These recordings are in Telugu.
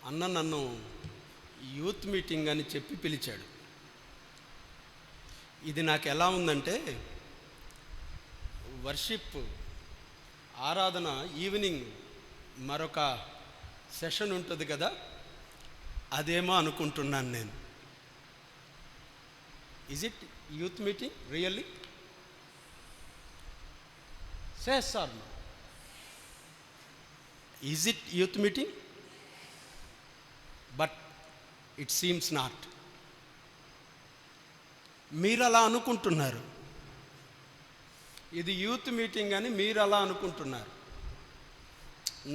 అన్న నన్ను యూత్ మీటింగ్ అని చెప్పి పిలిచాడు. ఇది నాకు ఎలా ఉందంటే, వర్షిప్ ఆరాధన ఈవినింగ్ మరొక సెషన్ ఉంటుంది కదా, అదేమో అనుకుంటున్నాను నేను. Is it youth meeting really? Says or no? Is it youth meeting? But it seems not. మీరు అలా అనుకుంటున్నారు. ఇది యూత్ మీటింగ్ అని మీరు అలా అనుకుంటున్నారు.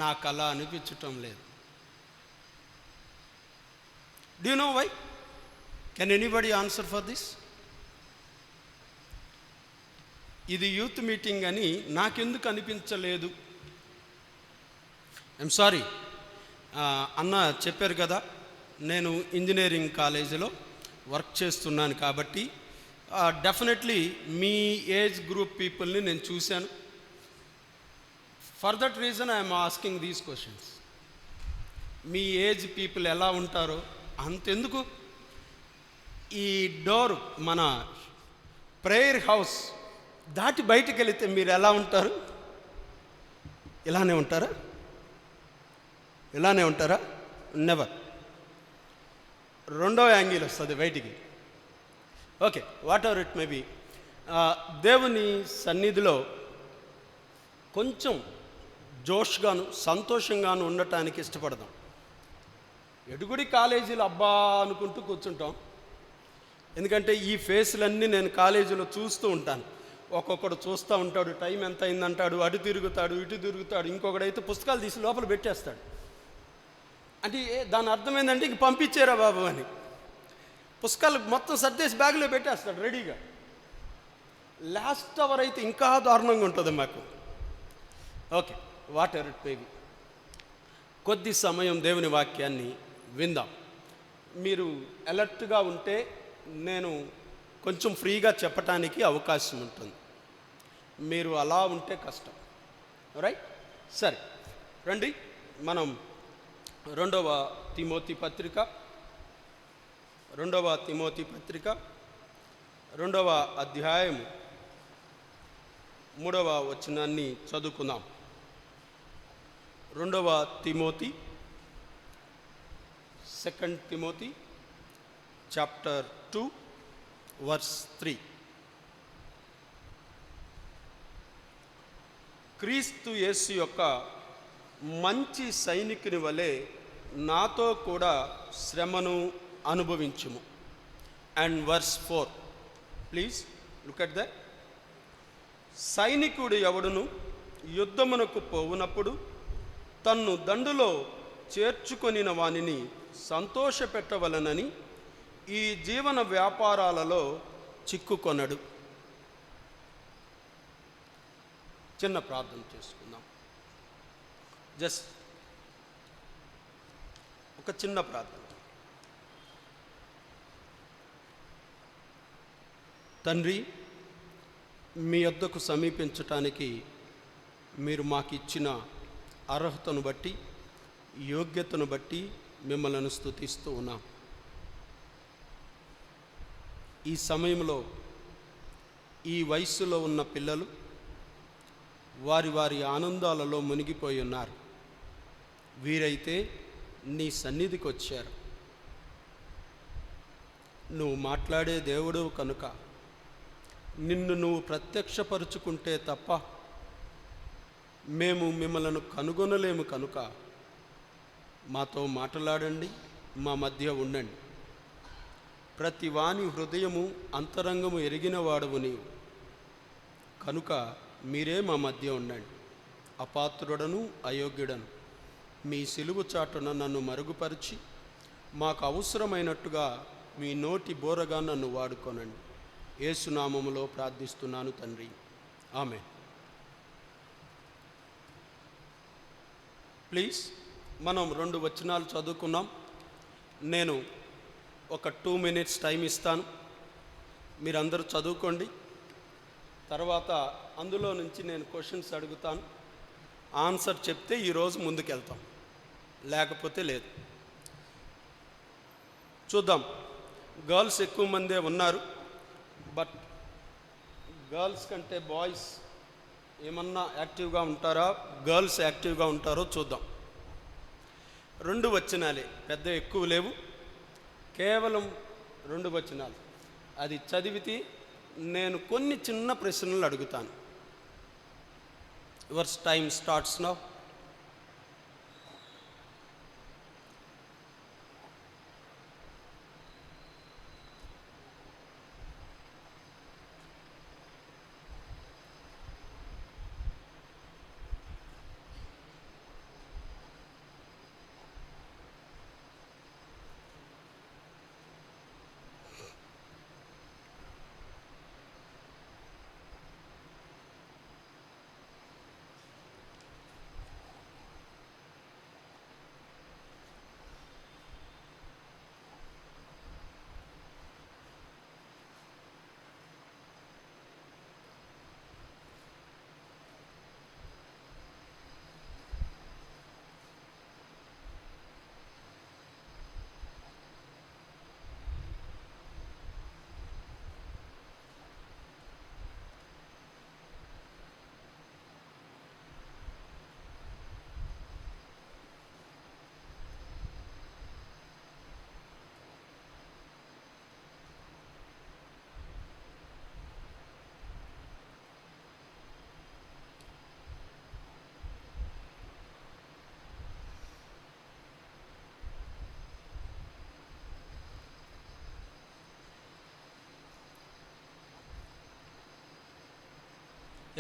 నాకు అలా అనిపించటం లేదు. Do you know why? Can anybody answer for this? ఇది యూత్ మీటింగ్ అని నాకెందుకు అనిపించలేదు? I'm sorry. అన్న చెప్పారు కదా, నేను ఇంజనీరింగ్ కాలేజీలో వర్క్ చేస్తున్నాను కాబట్టి డెఫినెట్లీ మీ ఏజ్ గ్రూప్ పీపుల్ని నేను చూశాను. For that reason I'm asking these questions. Me age people ఎలా ఉంటారో అంతెందుకు, ఈ డోర్ మన ప్రేయర్ హౌస్ దాటి బయటికి వెళితే మీరు ఎలా ఉంటారు? ఇలానే ఉంటారా? ఇలానే ఉంటారా? నెవర్. రెండో యాంగిల్ వస్తుంది బయటికి. Okay, whatever it may be. దేవుని సన్నిధిలో కొంచెం జోష్గాను సంతోషంగాను ఉండటానికి ఇష్టపడదాం. ఎడుగుడి కాలేజీలు అబ్బా అనుకుంటూ కూర్చుంటాం. ఎందుకంటే ఈ ఫేస్లన్నీ నేను కాలేజీలో చూస్తూ ఉంటాను. ఒక్కొక్కడు చూస్తూ ఉంటాడు, టైం ఎంత అయిందంటాడు, అటు తిరుగుతాడు ఇటు తిరుగుతాడు, ఇంకొకడైతే పుస్తకాలు తీసి లోపల పెట్టేస్తాడు. అంటే దాని అర్థం ఏంటంటే ఇంక పంపించారా బాబు అని. పుస్తకాలు మొత్తం సర్దేసి బ్యాగ్లో పెట్టేస్తాడు రెడీగా. లాస్ట్ అవర్ అయితే ఇంకా దారుణంగా ఉంటుంది మాకు. Okay, whatever it may be. కొద్ది సమయం దేవుని వాక్యాన్ని విందాం. మీరు అలర్ట్గా ఉంటే నేను కొంచెం ఫ్రీగా చెప్పటానికి అవకాశం ఉంటుంది. మీరు అలా ఉంటే కష్టం. రైట్? సరే రండి, మనం రెండవ తిమోతి పత్రిక 2వ అధ్యాయం 3వ వచనాన్ని చదువుకుందాం. 2 తిమోతి చాప్టర్ 2 వర్స్ 3. క్రీస్తు యేసు యొక్క మంచి సైనికుని వలె నాతో కూడా శ్రమను అనుభవించుము. And verse 4, please look at that. సైనికుడు ఎవడును యుద్ధమునకు పోవునప్పుడు తన్ను దండులో చేర్చుకొనిన వానిని సంతోషపెట్టవలనని ఈ జీవన వ్యాపారాలలో చిక్కుకొనడు. చిన్న ప్రార్థన చేసుకుందాం. జస్ట్ ఒక చిన్న ప్రార్థన. తండ్రి, మీ యొద్దకు సమీపించటానికి మీరు మాకు ఇచ్చిన అర్హతను బట్టి, యోగ్యతను బట్టి మిమ్మల్ని స్తుతిస్తూ ఉన్నాం. ఈ సమయంలో ఈ వయస్సులో ఉన్న పిల్లలు వారి వారి ఆనందాలలో మునిగిపోయి ఉన్నారు. వీరైతే నీ సన్నిధికి వచ్చారు. నువ్వు మాట్లాడే దేవుడు కనుక, నిన్ను నువ్వు ప్రత్యక్షపరుచుకుంటే తప్ప మేము మిమ్మల్ని కనుగొనలేము కనుక మాతో మాట్లాడండి, మా మధ్య ఉండండి. ప్రతి వాని హృదయము అంతరంగము ఎరిగిన వాడవు నీవు కనుక మీరే మా మధ్య ఉండండి. అపాత్రుడను అయోగ్యుడను మీ సిలువు చాటున నన్ను మరుగుపరిచి మాకు అవసరమైనట్టుగా మీ నోటి బోరగా నన్ను వాడుకోనండి. యేసునామములో ప్రార్థిస్తున్నాను తండ్రి, ఆమేన్. ప్లీజ్, మనం 2 వచనాలు చదువుకున్నాం. నేను ఒక 2 minutes టైం ఇస్తాను, మీరందరూ చదువుకోండి. తర్వాత అందులో నుంచి నేను క్వశ్చన్స్ అడుగుతాను. ఆన్సర్ చెప్తే ఈరోజు ముందుకెళ్తాం, లేకపోతే లేదు. చూద్దాం. గర్ల్స్ ఎక్కువ మందే ఉన్నారు, బట్ గర్ల్స్ కంటే బాయ్స్ ఏమన్నా యాక్టివ్గా ఉంటారా, గర్ల్స్ యాక్టివ్గా ఉంటారో చూద్దాం. 2 వచనాలే, పెద్ద ఎక్కువ లేవు, కేవలం 2 వచనాలు. అది చదివితే నేను కొన్ని చిన్న ప్రశ్నలు అడుగుతాను. Your time starts now.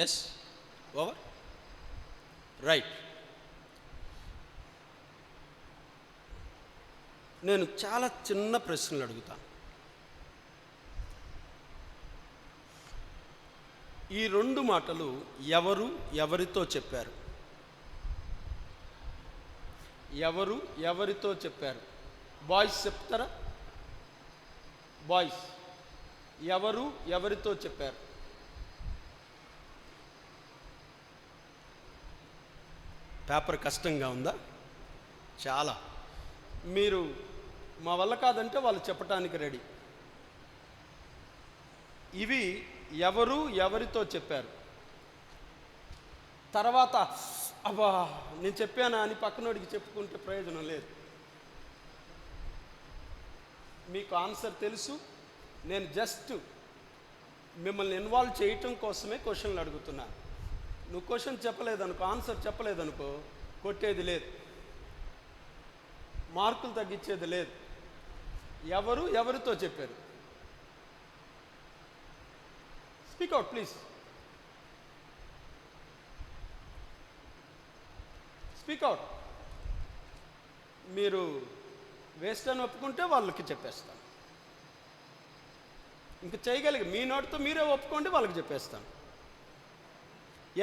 Yes, over, right. నేను చాలా చిన్న ప్రశ్నలు అడుగుతాను. ఈ 2 మాటలు ఎవరు ఎవరితో చెప్పారు? ఎవరు ఎవరితో చెప్పారు? బాయ్స్ చెప్తారా? బాయ్స్ ఎవరు ఎవరితో చెప్పారు? పేపర్ కష్టంగా ఉందా? చాలా. మీరు మా వల్ల కాదంటే వాళ్ళు చెప్పటానికి రెడీ. ఇవి ఎవరు ఎవరితో చెప్పారు? తర్వాత అబ్బా నేను చెప్పానా అని పక్కనోడికి చెప్పుకుంటే ప్రయోజనం లేదు. మీకు ఆన్సర్ తెలుసు, నేను జస్ట్ మిమ్మల్ని ఇన్వాల్వ్ చేయటం కోసమే క్వశ్చన్లు అడుగుతున్నాను. నువ్వు క్వశ్చన్ చెప్పలేదనుకో, ఆన్సర్ చెప్పలేదనుకో, కొట్టేది లేదు, మార్కులు తగ్గించేది లేదు. ఎవరు ఎవరితో చెప్పారు? Speak out please, speak out. మీరు వేస్ట్ అని ఒప్పుకుంటే వాళ్ళకి చెప్పేస్తాను. ఇంక చేయగలిగి మీ నోటితో మీరే ఒప్పుకోండి, వాళ్ళకి చెప్పేస్తాను.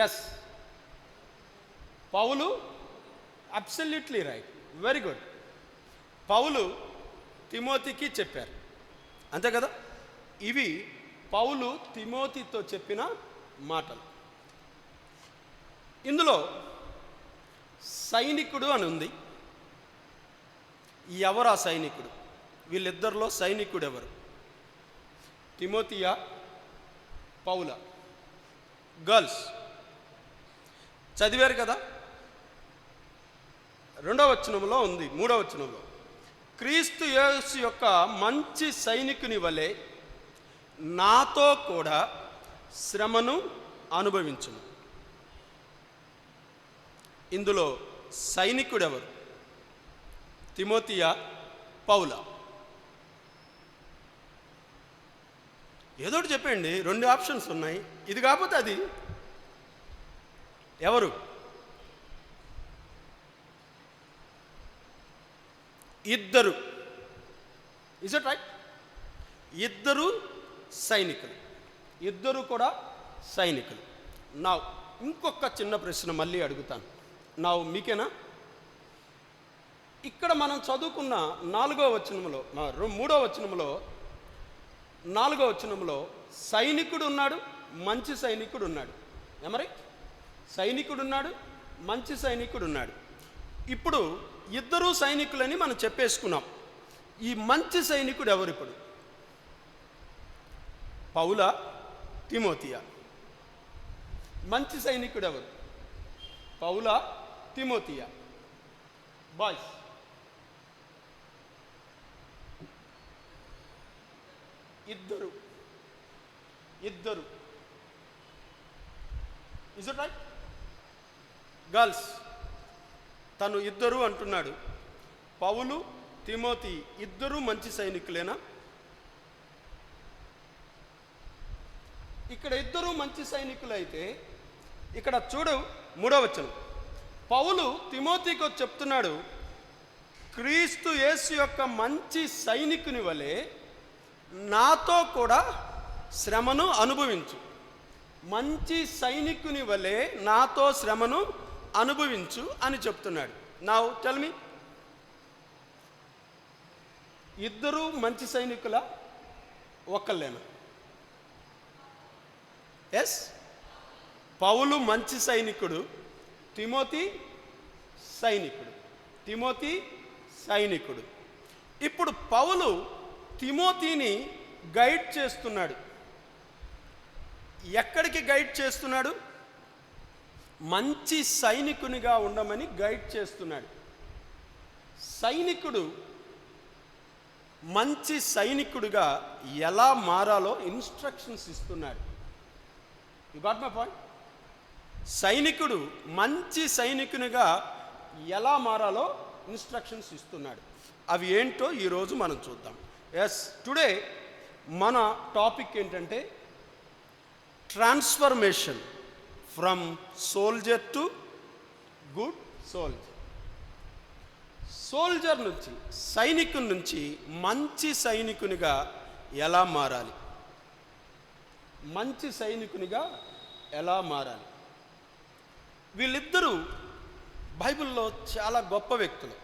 ఎస్, పౌలు, అబ్సల్యూట్లీ రైట్, వెరీ గుడ్. పౌలు తిమోతికి చెప్పారు, అంతే కదా? ఇవి పౌలు తిమోతితో చెప్పిన మాటలు. ఇందులో సైనికుడు అని ఉంది. ఎవరు ఆ సైనికుడు? వీళ్ళిద్దరిలో సైనికుడు ఎవరు? తిమోతియా, పౌలా? గర్ల్స్ చదివారు కదా. 2వ వచనంలో ఉంది, 3వ వచనంలో, క్రీస్తు యేసు యొక్క మంచి సైనికుని వలె నాతో కూడా శ్రమను అనుభవించును. ఇందులో సైనికుడు ఎవరు? తిమోతియా, పౌలా? ఏదోటి చెప్పండి, 2 ఆప్షన్స్ ఉన్నాయి. ఇది కాకపోతే అది. ఎవరు? ఇద్దరు. Is it right? ఇద్దరు సైనికులు, ఇద్దరు కూడా సైనికులు. నా ఇంకొక చిన్న ప్రశ్న మళ్ళీ అడుగుతాను. నా మీకేనా? ఇక్కడ మనం చదువుకున్న 4వ వచనంలో, 3వ వచనంలో, 4వ వచనంలో సైనికుడు ఉన్నాడు, మంచి సైనికుడు ఉన్నాడు. ఏమరి? సైనికుడు ఉన్నాడు, మంచి సైనికుడు ఉన్నాడు. ఇప్పుడు ఇద్దరు సైనికులని మనం చెప్పేసుకున్నాం. ఈ మంచి సైనికుడు ఎవరు ఇప్పుడు? పౌలా, తిమోతియా? మంచి సైనికుడు ఎవరు? పౌలా, తిమోతియా? బాయ్స్, ఇద్దరు. Is it right? గర్ల్స్, తను ఇద్దరు అంటున్నాడు. పౌలు, తిమోతి ఇద్దరు మంచి సైనికులేనా? ఇక్కడ ఇద్దరు మంచి సైనికులు అయితే ఇక్కడ చూడు 3వ వచనం. పౌలు తిమోతికి చెప్తున్నాడు, క్రీస్తు యేసు యొక్క మంచి సైనికుని వలె నాతో కూడా శ్రమను అనుభవించు. మంచి సైనికుని వలె నాతో శ్రమను అనుభవించు అని చెప్తున్నాడు. నౌ టెల్ మీ, ఇద్దరు మంచి సైనికుల? ఒక్కళ్ళేనా? ఎస్, పౌలు మంచి సైనికుడు, తిమోతి సైనికుడు. ఇప్పుడు పౌలు తిమోతిని గైడ్ చేస్తున్నాడు. ఎక్కడికి గైడ్ చేస్తున్నాడు? మంచి సైనికునిగా ఉండమని గైడ్ చేస్తున్నాడు. సైనికుడు మంచి సైనికుడిగా ఎలా మారాలో ఇన్స్ట్రక్షన్స్ ఇస్తున్నాడు. You got my point? సైనికుడు మంచి సైనికునిగా ఎలా మారాలో ఇన్స్ట్రక్షన్స్ ఇస్తున్నాడు. అవి ఏంటో ఈరోజు మనం చూద్దాం. ఎస్, టుడే మన టాపిక్ ఏంటంటే transformation from soldier to good soldier. Soldier నుంచి, సైనికుని నుంచి మంచి సైనికునిగా ఎలా మారాలి? మంచి సైనికునిగా ఎలా మారాలి? వీళ్ళిద్దరూ బైబిల్లో చాలా గొప్ప వ్యక్తులు.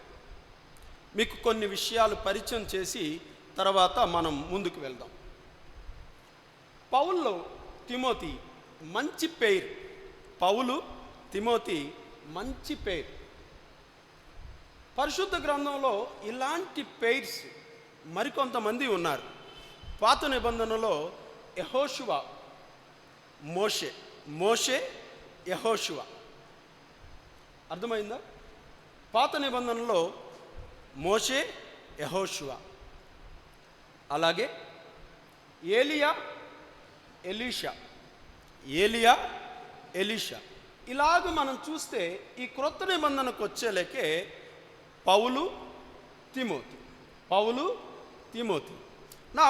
మీకు కొన్ని విషయాలు పరిచయం చేసి తర్వాత మనం ముందుకు వెళ్దాం. పౌలు, తిమోతి మంచి పేరు. పౌలు, తిమోతి మంచి పేరు. పరిశుద్ధ గ్రంథంలో ఇలాంటి పేర్స్ మరికొంతమంది ఉన్నారు. పాత నిబంధనలో యెహోషువ, మోషే, యెహోషువ. అర్థమైందా? పాత నిబంధనలో మోషే, యెహోషువ. అలాగే ఏలియా, ఎలీషా. ఇలాగ మనం చూస్తే ఈ క్రొత్త నిబంధనకు వచ్చేలేకే పౌలు, తిమోతి. నా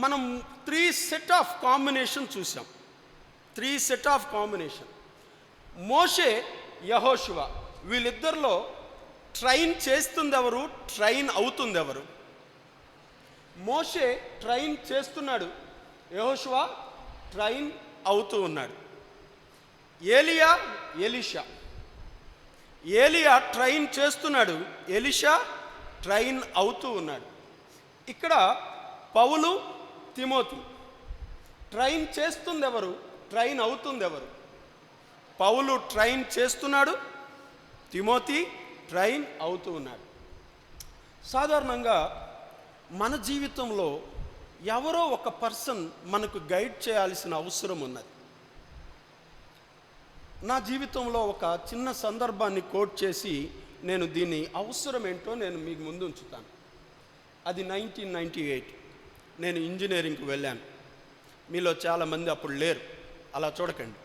మనం 3 సెట్ ఆఫ్ కాంబినేషన్ చూసాం. 3 సెట్ ఆఫ్ కాంబినేషన్. మోషే, యెహోషువ వీళ్ళిద్దరిలో ట్రైన్ చేస్తుంది ఎవరు? ట్రైన్ అవుతుంది ఎవరు? మోషే ట్రైన్ చేస్తున్నాడు, యెహోషువ ట్రైన్ అవుతూ ఉన్నాడు. ఏలియా ట్రైన్ చేస్తున్నాడు, ఎలీషా ట్రైన్ అవుతూ ఉన్నాడు. ఇక్కడ పౌలు, తిమోతి ట్రైన్ చేస్తుంది ఎవరు? ట్రైన్ అవుతుంది ఎవరు? పౌలు ట్రైన్ చేస్తున్నాడు, తిమోతి ట్రైన్ అవుతూ ఉన్నాడు. సాధారణంగా మన జీవితంలో ఎవరో ఒక పర్సన్ మనకు గైడ్ చేయాల్సిన అవసరం ఉన్నది. నా జీవితంలో ఒక చిన్న సందర్భాన్ని కోట్ చేసి నేను దీని అవసరం ఏంటో నేను మీకు ముందు ఉంచుతాను. అది 1998 నేను ఇంజనీరింగ్కి వెళ్ళాను. మీలో చాలామంది అప్పుడు లేరు, అలా చూడకండి.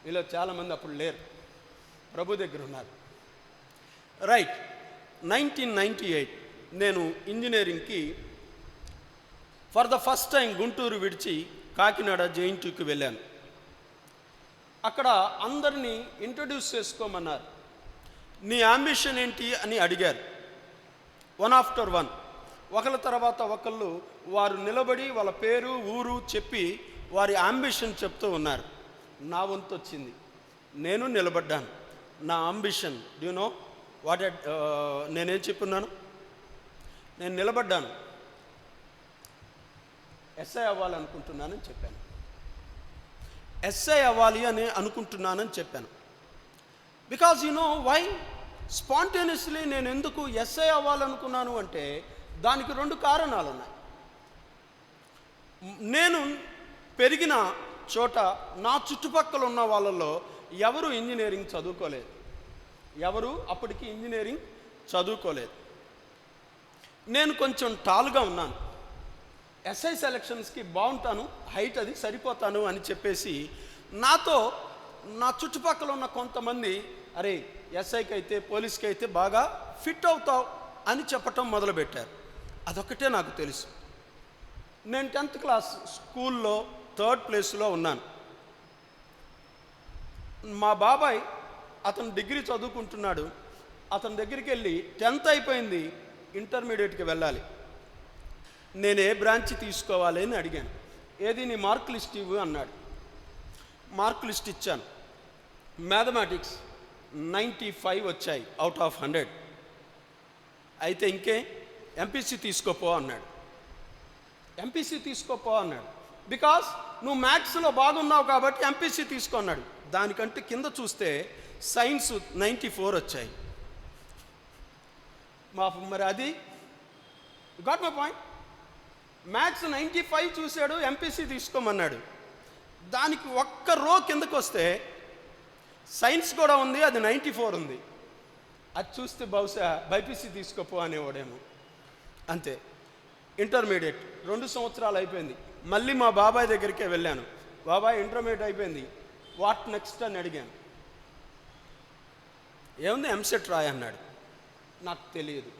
మీలో చాలామంది అప్పుడు లేరు, ప్రభు దగ్గర ఉన్నారు. రైట్, 1998 నేను ఇంజనీరింగ్కి for the first time Guntur విడిచి కాకినాడ జేఎన్టీయూకి వెళ్ళాను. అక్కడ అందరినీ ఇంట్రడ్యూస్ చేసుకోమన్నారు. నీ అంబిషన్ ఏంటి అని అడిగారు. వన్ ఆఫ్టర్ వన్, ఒకళ్ళ తర్వాత ఒకళ్ళు వారు నిలబడి వాళ్ళ పేరు, ఊరు చెప్పి వారి అంబిషన్ చెప్తూ ఉన్నారు. నా వంతు వచ్చింది, నేను నిలబడ్డాను. నా అంబిషన్ డూ నో వాట్ నేనేం చెప్పున్నాను? నేను నిలబడ్డాను, ఎస్ఐ అవ్వాలనుకుంటున్నానని చెప్పాను. ఎస్ఐ అవ్వాలి అని అనుకుంటున్నానని చెప్పాను. Because you know why? Spontaneously నేను ఎందుకు ఎస్ఐ అవ్వాలనుకున్నాను అంటే దానికి 2 కారణాలు ఉన్నాయి. నేను పెరిగిన చోట నా చుట్టుపక్కల ఉన్న వాళ్ళల్లో ఎవరు ఇంజనీరింగ్ చదువుకోలేదు, ఎవరు అప్పటికి ఇంజనీరింగ్ చదువుకోలేదు. నేను కొంచెం టాల్గా ఉన్నాను, ఎస్ఐ సెలక్షన్స్కి బాగుంటాను, హైట్ అది సరిపోతాను అని చెప్పేసి నాతో నా చుట్టుపక్కల ఉన్న కొంతమంది అరే ఎస్ఐకి అయితే పోలీస్కి అయితే బాగా ఫిట్ అవుతావు అని చెప్పటం మొదలుపెట్టారు. అదొక్కటే నాకు తెలుసు. నేను 10th క్లాస్ స్కూల్లో 3rd ప్లేస్లో ఉన్నాను. మా బాబాయ్ అతను డిగ్రీ చదువుకుంటున్నాడు. అతని దగ్గరికి వెళ్ళి 10th అయిపోయింది, ఇంటర్మీడియట్కి వెళ్ళాలి, నేను ఏ బ్రాంచ్ తీసుకోవాలి అని అడిగాను. ఏది నీ మార్క్ లిస్ట్ ఇవ్వు అన్నాడు. మార్క్ లిస్ట్ ఇచ్చాను. మ్యాథమెటిక్స్ 95 వచ్చాయి అవుట్ ఆఫ్ 100. అయితే ఇంకే ఎంపీసీ తీసుకోపో అన్నాడు. ఎంపీసీ తీసుకోపో అన్నాడు. బికాస్ నువ్వు మ్యాథ్స్లో బాగున్నావు కాబట్టి ఎంపీసీ తీసుకో అన్నాడు. దానికంటే కింద చూస్తే సైన్స్ 94 వచ్చాయి. మరి అది గాట్ మై పాయింట్. మ్యాథ్స్ 95 చూశాడు, ఎంపీసీ తీసుకోమన్నాడు. దానికి ఒక్క రో కిందకు వస్తే సైన్స్ కూడా ఉంది, అది 94 ఉంది. అది చూస్తే బహుశా బైపీసీ తీసుకోపో అనేవాడేమో. అంతే. ఇంటర్మీడియట్ 2 సంవత్సరాలు అయిపోయింది. మళ్ళీ మా బాబాయ్ దగ్గరికే వెళ్ళాను. బాబాయ్ ఇంటర్మీడియట్ అయిపోయింది, వాట్ నెక్స్ట్ అని అడిగాను. ఏముంది ఎంసెట్ రాయి అన్నాడు. నాకు తెలియదు.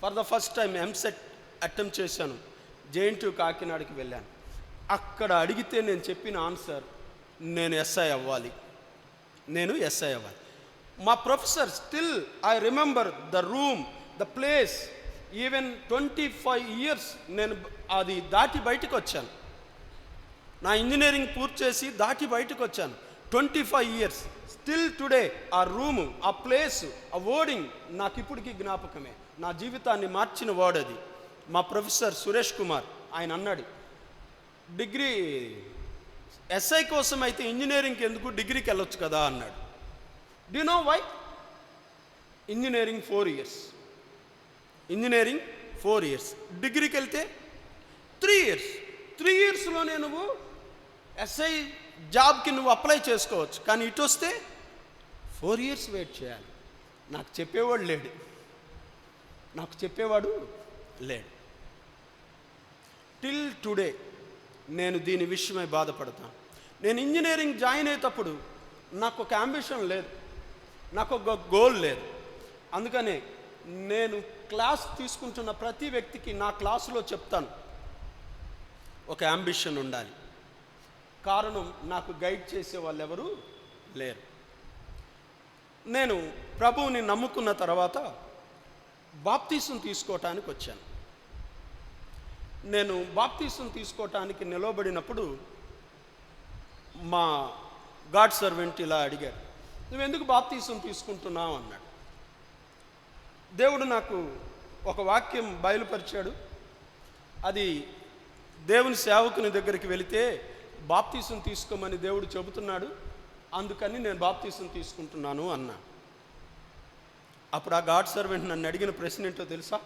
For the first time EAMCET attempt చేశాను. జేఎన్‌టీయూ కాకినాడకి వెళ్ళాను. అక్కడ అడిగితే నేను చెప్పిన ఆన్సర్ నేను ఎస్ఐ అవ్వాలి, నేను ఎస్ఐ అవ్వాలి. మా professor still I remember the room, the place. Even 25 years నేను అది దాటి బయటకు వచ్చాను. నా ఇంజనీరింగ్ పూర్తి చేసి దాటి బయటకు వచ్చాను. 25 ఇయర్స్ స్టిల్ టుడే ఆ రూము, ఆ ప్లేసు, ఆ వర్డింగ్ నాకు ఇప్పటికీ జ్ఞాపకమే. నా జీవితాన్ని మార్చిన వర్డ్ అది. మా ప్రొఫెసర్ సురేష్ కుమార్ ఆయన అన్నాడు, డిగ్రీ ఎస్ఐ కోసం అయితే ఇంజనీరింగ్కి ఎందుకు, డిగ్రీకి వెళ్ళొచ్చు కదా అన్నాడు. Do you know why? Engineering 4 years, engineering 4 years, డిగ్రీకి వెళ్తే 3 ఇయర్స్. 3 ఇయర్స్లోనే నువ్వు ఎస్ఐ జాబ్కి నువ్వు అప్లై చేసుకోవచ్చు. కానీ ఇటు వస్తే 4 ఇయర్స్ వెయిట్ చేయాలి. నాకు చెప్పేవాడు లేడు, నాకు చెప్పేవాడు లేడు. టిల్ టుడే నేను దీని విషయమై బాధపడతాను. నేను ఇంజనీరింగ్ జాయిన్ అయ్యేటప్పుడు నాకు ఒక అంబిషన్ లేదు, నాకు ఒక గోల్ లేదు. అందుకనే నేను క్లాస్ తీసుకుంటున్న ప్రతి వ్యక్తికి నా క్లాసులో చెప్తాను, ఒక అంబిషన్ ఉండాలి. కారణం నాకు గైడ్ చేసే వాళ్ళు ఎవరు లేరు. నేను ప్రభువుని నమ్ముకున్న తర్వాత బాప్తీసం తీసుకోవటానికి వచ్చాను. నేను బాప్తీసం తీసుకోవటానికి నిలవబడినప్పుడు మా గాడ్ సర్వెంట్ ఇలా అడిగాడు, నువ్వు ఎందుకు బాప్తీసం తీసుకుంటున్నావు అన్నాడు. దేవుడు నాకు ఒక వాక్యం బయలుపరిచాడు. అది దేవుని సేవకుని దగ్గరికి వెళితే బాప్తీసం తీసుకోమని దేవుడు చెబుతున్నాడు, అందుకని నేను బాప్తీసం తీసుకుంటున్నాను అన్నా. అప్పుడు ఆ గాడ్ సర్వెంట్ నన్ను అడిగిన ప్రశ్న ఏంటో తెలుసా?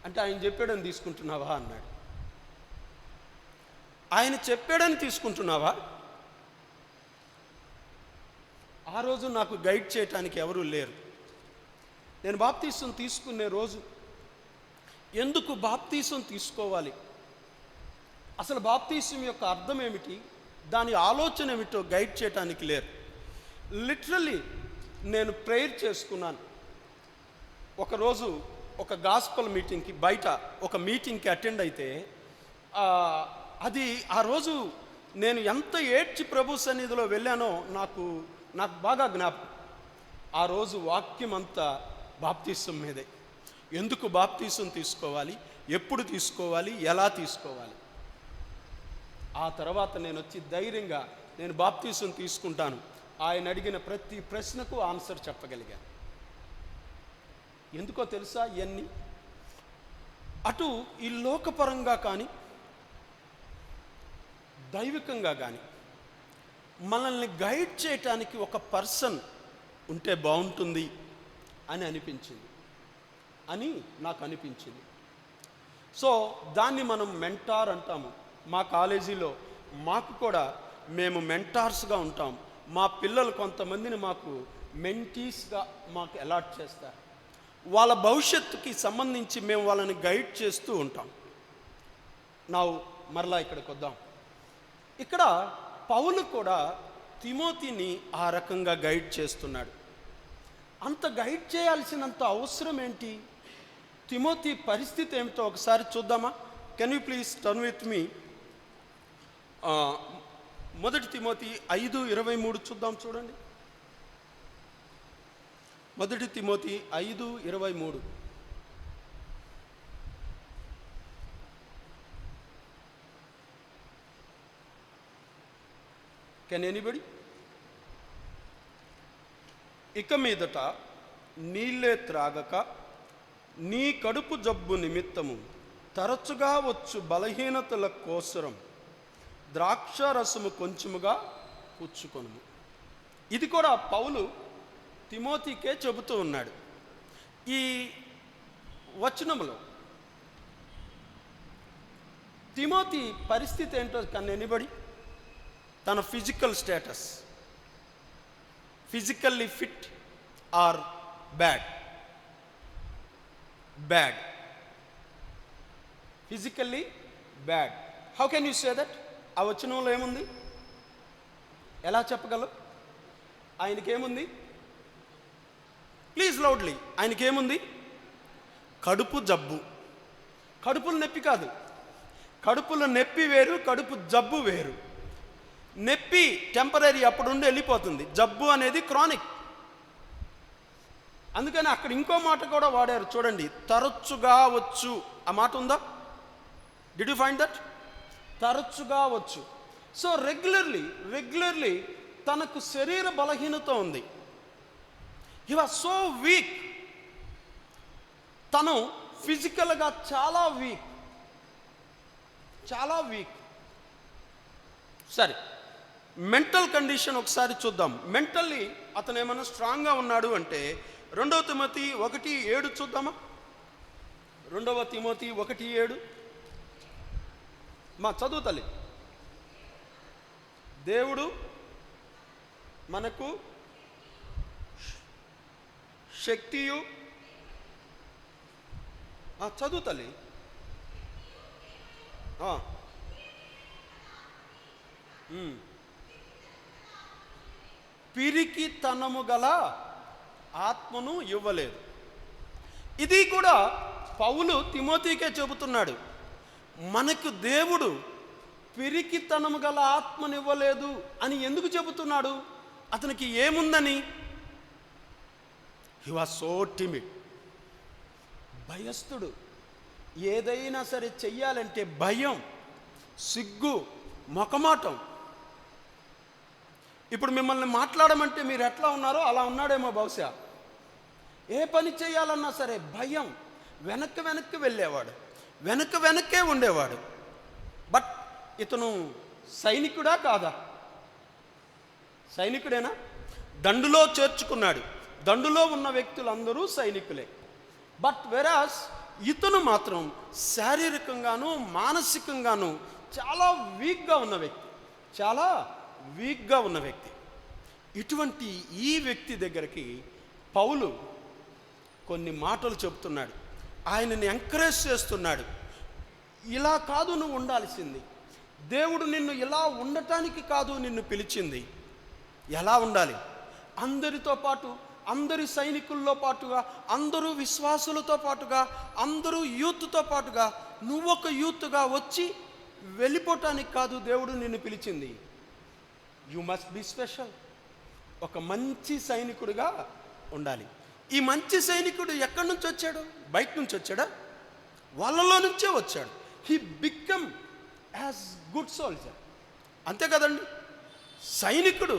అంటే ఆయన చెప్పాడని తీసుకుంటున్నావా అన్నాడు. ఆయన చెప్పాడని తీసుకుంటున్నావా? ఆ రోజు నాకు గైడ్ చేయటానికి ఎవరూ లేరు. నేను బాప్తీసం తీసుకునే రోజు ఎందుకు బాప్తీసం తీసుకోవాలి, అసలు బాప్తీసం యొక్క అర్థం ఏమిటి, దాని ఆలోచన ఏమిటో గైడ్ చేయటానికి లేరు. లిటరల్లీ నేను ప్రేయర్ చేసుకున్నాను. ఒకరోజు ఒక గాస్పల్ మీటింగ్కి బయట ఒక మీటింగ్కి అటెండ్ అయితే అది ఆ రోజు నేను ఎంత ఏడ్చి ప్రభు సన్నిధిలో వెళ్ళానో నాకు బాగా జ్ఞాపకం. ఆ రోజు వాక్యం అంతా బాప్తీసం మీదే. ఎందుకు బాప్తీసం తీసుకోవాలి, ఎప్పుడు తీసుకోవాలి, ఎలా తీసుకోవాలి. ఆ తర్వాత నేను వచ్చి ధైర్యంగా నేను బాప్తీసం తీసుకుంటాను. ఆయన అడిగిన ప్రతి ప్రశ్నకు ఆన్సర్ చెప్పగలిగాను. ఎందుకో తెలుసా? ఇవన్నీ అటు ఈ లోకపరంగా కానీ దైవికంగా కానీ మనల్ని గైడ్ చేయటానికి ఒక పర్సన్ ఉంటే బాగుంటుంది అని నాకు అనిపించింది. సో దాన్ని మనం మెంటార్ అంటాము. మా కాలేజీలో మాకు కూడా మేము మెంటార్స్గా ఉంటాం. మా పిల్లలు కొంతమందిని మాకు మెంటీస్గా మాకు అలాట్ చేస్తారు. వాళ్ళ భవిష్యత్తుకి సంబంధించి మేము వాళ్ళని గైడ్ చేస్తూ ఉంటాం. నా మరలా ఇక్కడికి వద్దాం. ఇక్కడ పౌలు కూడా తిమోతిని ఆ రకంగా గైడ్ చేస్తున్నాడు. అంత గైడ్ చేయాల్సినంత అవసరం ఏంటి? తిమోతి పరిస్థితి ఏమిటో ఒకసారి చూద్దామా? Can you please turn with me 1 Timothy 5:23 చూద్దాం. చూడండి, 1 తిమోతి 5:23. Can anybody? ఇక మీదట నీళ్ళే త్రాగక నీ కడుపు జబ్బు నిమిత్తము తరచుగా వచ్చు బలహీనతల కోసరం ద్రాక్షారసము కొంచెముగా పుచ్చుకొను. ఇది కూడా పౌలు తిమోతికే చెబుతూ ఉన్నాడు. ఈ వచనములో తిమోతి పరిస్థితి ఏంటో కన్నా ఎనిబడి? తన physical status, physically fit or bad? Physically bad. How can you say that? ఆ వచనంలో ఏముంది? ఎలా చెప్పగలవు? ఆయనకేముంది? Please loudly. ఆయనకేముంది? కడుపు జబ్బు. కడుపుల నొప్పి కాదు. కడుపుల నొప్పి వేరు, కడుపు జబ్బు వేరు. నొప్పి టెంపరీ, అప్పుడుండి వెళ్ళిపోతుంది. జబ్బు అనేది క్రానిక్. అందుకని అక్కడ ఇంకో మాట కూడా వాడారు చూడండి, తరచుగా వచ్చు. ఆ మాట ఉందా? Did you find that? తరచుగా వచ్చు. సో రెగ్యులర్లీ తనకు శరీర బలహీనత ఉంది. హి వాజ్ సో వీక్. తను ఫిజికల్గా చాలా వీక్. సరే, మెంటల్ కండిషన్ ఒకసారి చూద్దాం. మెంటల్లీ అతను ఏమైనా స్ట్రాంగ్గా ఉన్నాడు అంటే 2 తిమోతి 1:7 చూద్దామా? 2 తిమోతి 1:7 మా చదువు తల్లి. దేవుడు మనకు శక్తియు, చదువు తల్లి. పిరికితనము గల ఆత్మను ఇవ్వలేదు. ఇది కూడా పౌలు తిమోతికే చెబుతున్నాడు. మనకు దేవుడు పిరికితనము గల ఆత్మనివ్వలేదు అని ఎందుకు చెబుతున్నాడు? అతనికి ఏముందని? He was so timid. భయస్థుడు. ఏదైనా సరే చెయ్యాలంటే భయం, సిగ్గు, మొకమాటం. ఇప్పుడు మిమ్మల్ని మాట్లాడమంటే మీరు ఎట్లా ఉన్నారో అలా ఉన్నాడేమో బహుశా. ఏ పని చేయాలన్నా సరే భయం. వెనక్కి వెళ్ళేవాడు, వెనక్కే ఉండేవాడు. బట్ ఇతను సైనికుడా కాదా? సైనికుడేనా? దండులో చేర్చుకున్నాడు. దండులో ఉన్న వ్యక్తులందరూ సైనికులే. బట్ వెరాస్ ఇతను మాత్రం శారీరకంగాను మానసికంగాను చాలా వీక్గా ఉన్న వ్యక్తి. ఇటువంటి ఈ వ్యక్తి దగ్గరికి పౌలు కొన్ని మాటలు చెబుతున్నాడు. ఆయనని ఎంకరేజ్ చేస్తున్నాడు. ఇలా కాదు నువ్వు ఉండాల్సింది. దేవుడు నిన్ను ఇలా ఉండటానికి కాదు నిన్ను పిలిచింది. ఎలా ఉండాలి? అందరితో పాటు, అందరి సైనికుల్లో పాటుగా, అందరూ విశ్వాసులతో పాటుగా, అందరూ యూత్తో పాటుగా నువ్వొక యూత్గా వచ్చి వెళ్ళిపోవటానికి కాదు దేవుడు నిన్ను పిలిచింది. You must be special. ఒక మంచి సైనికుడిగా ఉండాలి. ఈ మంచి సైనికుడు ఎక్కడి నుంచి వచ్చాడు? బయట నుంచి వచ్చాడా? వాళ్ళలో నుంచే వచ్చాడు. He become as good soldier. అంతే కదండి? సైనికుడు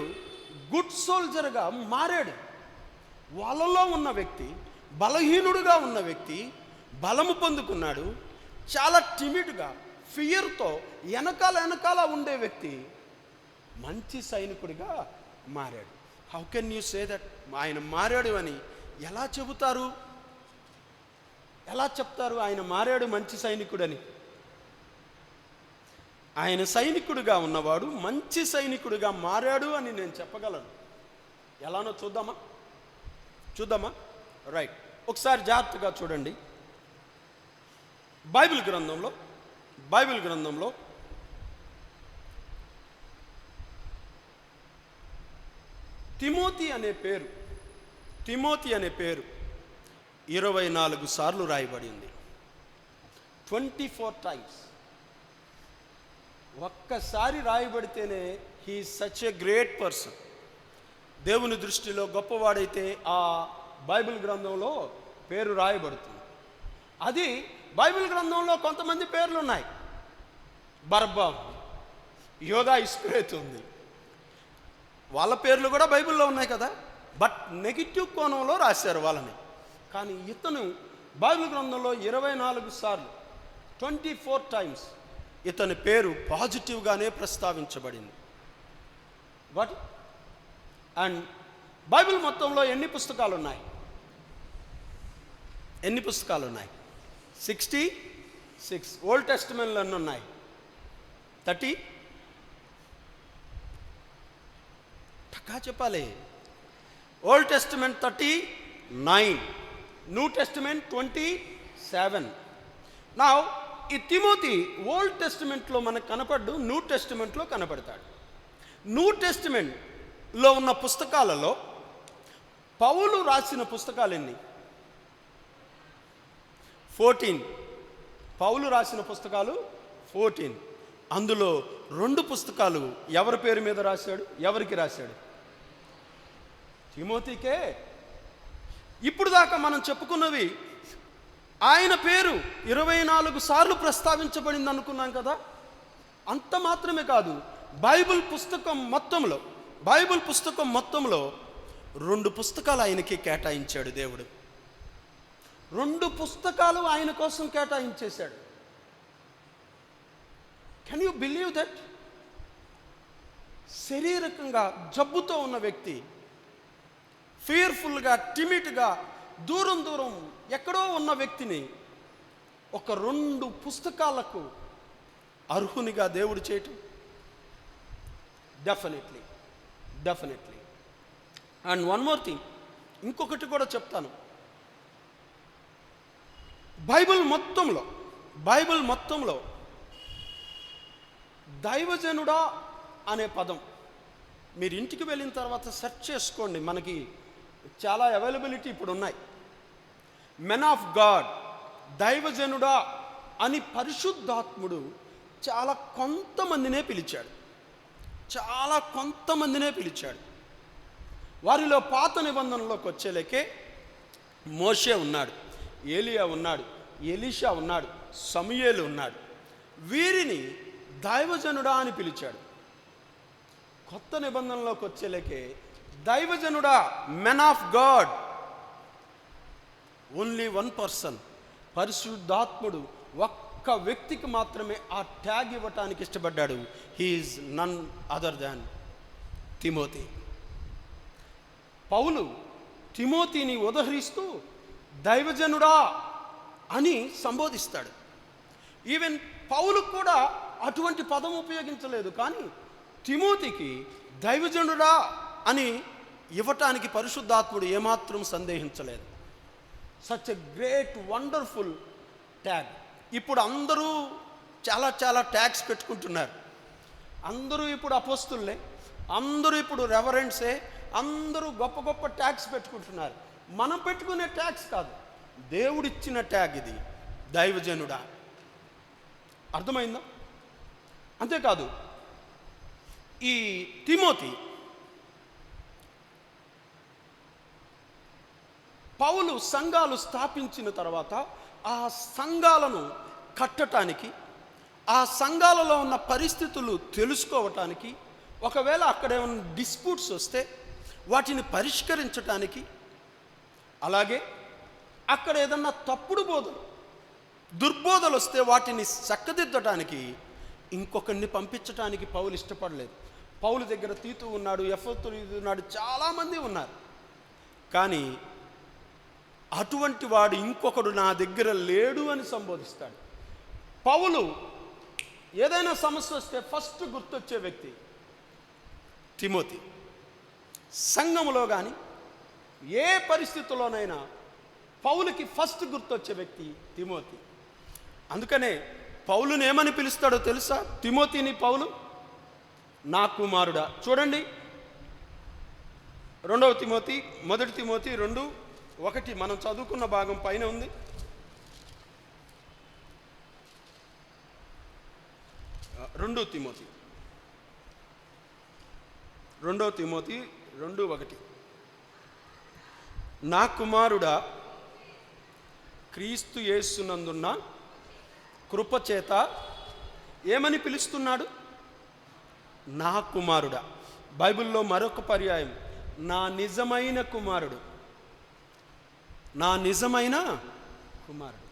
గుడ్ సోల్జర్గా మారాడు. వాళ్ళలో ఉన్న వ్యక్తి, బలహీనుడుగా ఉన్న వ్యక్తి బలము పొందుకున్నాడు. చాలా టిమిడ్గా, ఫియర్తో వెనకాల ఉండే వ్యక్తి మంచి సైనికుడిగా మారాడు. How can you say that? ఆయన మారాడు అని ఎలా చెబుతారు, ఎలా చెప్తారు ఆయన మారాడు మంచి సైనికుడని? ఆయన సైనికుడిగా ఉన్నవాడు మంచి సైనికుడిగా మారాడు అని నేను చెప్పగలను. ఎలానో చూద్దామా? రైట్, ఒకసారి జాగ్రత్తగా చూడండి. బైబిల్ గ్రంథంలో తిమోతి అనే పేరు 24 సార్లు రాయబడింది. 24 టైమ్స్. ఒక్కసారి రాయబడితేనే he such a great person. దేవుని దృష్టిలో గొప్పవాడైతే ఆ బైబిల్ గ్రంథంలో పేరు రాయబడుతుంది. అది బైబిల్ గ్రంథంలో కొంతమంది పేర్లు ఉన్నాయి. బర్బా, యోధా ఇస్కరేతు ఉంది. వాళ్ళ పేర్లు కూడా బైబిల్లో ఉన్నాయి కదా, బట్ నెగిటివ్ కోణంలో రాశారు వాళ్ళని. కానీ ఇతను బైబిల్ గ్రంథంలో 24 సార్లు 24 టైమ్స్ ఇతని పేరు పాజిటివ్గానే ప్రస్తావించబడింది. బట్ అండ్ బైబిల్ మొత్తంలో ఎన్ని పుస్తకాలు ఉన్నాయి? 66. ఓల్డ్ టెస్టమెంట్లో ఎన్ని ఉన్నాయి? 30. పక్కా చెప్పాలి. Old testament 39, new testament 27. నా ఈ తిమోతి ఓల్డ్ టెస్టమెంట్లో మనకు కనపడ్డు, న్యూ టెస్టమెంట్లో కనపడతాడు. న్యూ టెస్టమెంట్లో ఉన్న పుస్తకాలలో పౌలు రాసిన పుస్తకాలు ఎన్ని? 14. పౌలు రాసిన పుస్తకాలు 14. అందులో 2 పుస్తకాలు ఎవరి పేరు మీద రాశాడు? ఎవరికి రాశాడు? తిమోతికే. ఇప్పుడు దాకా మనం చెప్పుకున్నవి ఆయన పేరు 24 సార్లు ప్రస్తావించబడింది అనుకున్నాం కదా. అంత మాత్రమే కాదు, బైబిల్ పుస్తకం మొత్తంలో 2 పుస్తకాలు ఆయనకి కేటాయించాడు దేవుడు. 2 పుస్తకాలు ఆయన కోసం కేటాయించేశాడు. Can you believe that? శారీరకంగా జబ్బుతో ఉన్న వ్యక్తి, ఫియర్ఫుల్గా, టిమిడ్గా, దూరం ఎక్కడో ఉన్న వ్యక్తిని ఒక 2 పుస్తకాలకు అర్హునిగా దేవుడు చేయటం definitely. And one more thing, ఇంకొకటి కూడా చెప్తాను. బైబిల్ మొత్తంలో దైవజనుడా అనే పదం మీరు ఇంటికి వెళ్ళిన తర్వాత సెర్చ్ చేసుకోండి. మనకి చాలా అవైలబిలిటీ ఇప్పుడు ఉన్నాయి. మెన్ ఆఫ్ గాడ్, దైవజనుడా అని పరిశుద్ధాత్ముడు చాలా కొంతమందినే పిలిచాడు. వారిలో పాత నిబంధనలోకి వచ్చేలేకే మోషే ఉన్నాడు, ఏలియా ఉన్నాడు, ఎలీషా ఉన్నాడు, సమూయేలు ఉన్నాడు. వీరిని దైవజనుడా అని పిలిచాడు. కొత్త నిబంధనలోకి వచ్చేలేకే దైవజనుడా, men of God, only 1 person, పరిశుద్ధాత్ముడు ఒక్క వ్యక్తికి మాత్రమే ఆ ట్యాగ్ ఇవ్వటానికి ఇష్టపడ్డాడు. He is none other than Timothy. పౌలు తిమోతిని ఉదహరిస్తూ దైవజనుడా అని సంబోధిస్తాడు. ఈవెన్ పౌలు కూడా అటువంటి పదం ఉపయోగించలేదు, కానీ తిమోతికి దైవజనుడా అని ఇవ్వటానికి పరిశుద్ధాత్ముడు ఏమాత్రం సందేహించలేదు. Such a great wonderful tag. ఇప్పుడు అందరూ చాలా ట్యాగ్స్ పెట్టుకుంటున్నారు. అందరూ ఇప్పుడు అపోస్తులే, అందరూ ఇప్పుడు రెవరెంట్సే, అందరూ గొప్ప ట్యాగ్స్ పెట్టుకుంటున్నారు. మనం పెట్టుకునే ట్యాగ్స్ కాదు, దేవుడిచ్చిన ట్యాగ్ ఇది, దైవజనుడా. అర్థమైందా? అంతేకాదు, ఈ తిమోతి పౌలు సంఘాలు స్థాపించిన తర్వాత ఆ సంఘాలను కట్టడానికి, ఆ సంఘాలలో ఉన్న పరిస్థితులు తెలుసుకోవటానికి, ఒకవేళ అక్కడ ఏమైనా డిస్ప్యూట్స్ వస్తే వాటిని పరిష్కరించటానికి, అలాగే అక్కడ ఏదన్నా తప్పుడు బోధలు, దుర్బోధలు వస్తే వాటిని చక్కదిద్దటానికి ఇంకొకరిని పంపించటానికి పౌలు ఇష్టపడలేదు. పౌలు దగ్గర తీతు ఉన్నాడు, ఎఫెతు ఉన్నాడు, చాలామంది ఉన్నారు. కానీ అటువంటి వాడు ఇంకొకడు నా దగ్గర లేడు అని సంబోధిస్తాడు. పౌలు ఏదైనా సమస్య వస్తే ఫస్ట్ గుర్తొచ్చే వ్యక్తి తిమోతి. సంఘములో కానీ ఏ పరిస్థితుల్లోనైనా పౌలుకి ఫస్ట్ గుర్తొచ్చే వ్యక్తి తిమోతి. అందుకనే పౌలుని ఏమని పిలుస్తాడో తెలుసా? తిమోతిని పౌలు నా కుమారుడా. చూడండి 2 తిమోతి 1 తిమోతి 2:1 మనం చదువుకున్న భాగం పైన ఉంది. 2 తిమోతి 2:1 నా కుమారుడా, క్రీస్తు యేసునందున్న కృపచేత ఏమని పిలుస్తున్నాడు? నా కుమారుడా. బైబిల్లో మరొక పర్యాయం నా నిజమైన కుమారుడు, నా నిజమైన కుమారుడు.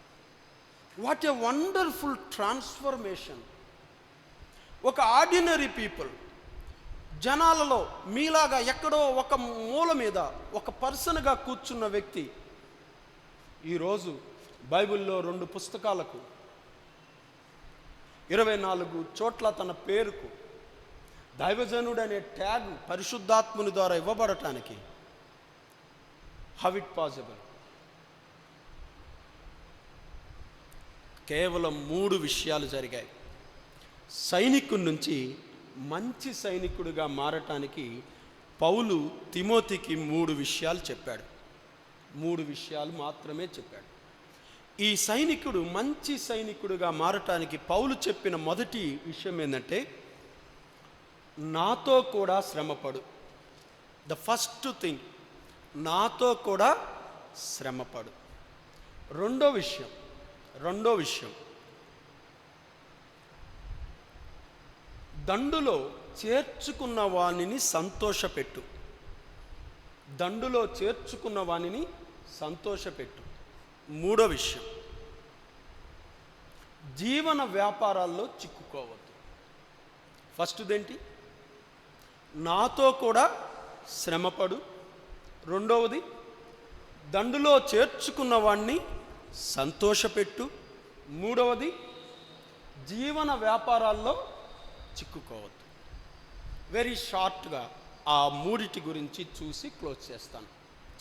What a wonderful transformation. ఒక ఆర్డినరీ పీపుల్, జనాలలో మీలాగా ఎక్కడో ఒక మూల మీద ఒక పర్సన్గా కూర్చున్న వ్యక్తి ఈరోజు బైబిల్లో 2 పుస్తకాలకు 24 చోట్ల తన పేరుకు దైవజనుడు అనే ట్యాగ్ పరిశుద్ధాత్ముని ద్వారా ఇవ్వబడటానికి హౌ ఇట్ పాసిబుల్? కేవలం 3 విషయాలు జరిగాయి. సైనికుడి నుంచి మంచి సైనికుడిగా మారటానికి పౌలు తిమోతికి 3 విషయాలు చెప్పాడు. 3 విషయాలు మాత్రమే చెప్పాడు. ఈ సైనికుడు మంచి సైనికుడిగా మారటానికి పౌలు చెప్పిన మొదటి విషయం ఏంటంటే, నాతో కూడా శ్రమపడు. ద ఫస్ట్ థింగ్, నాతో కూడా శ్రమపడు. రెండో విషయం దండులో చేర్చుకున్న వానిని సంతోషపెట్టు. దండులో చేర్చుకున్న వానిని సంతోషపెట్టు. మూడో విషయం, జీవన వ్యాపారాల్లో చిక్కుకోవద్దు. ఫస్ట్దేంటి? నాతో కూడా శ్రమపడు. రెండవది, దండులో చేర్చుకున్న వాణ్ణి సంతోషపెట్టు. మూడవది, జీవన వ్యాపారాల్లో చిక్కుకోవద్దు. వెరీ షార్ట్గా ఆ 3 గురించి చూసి క్లోజ్ చేస్తాను.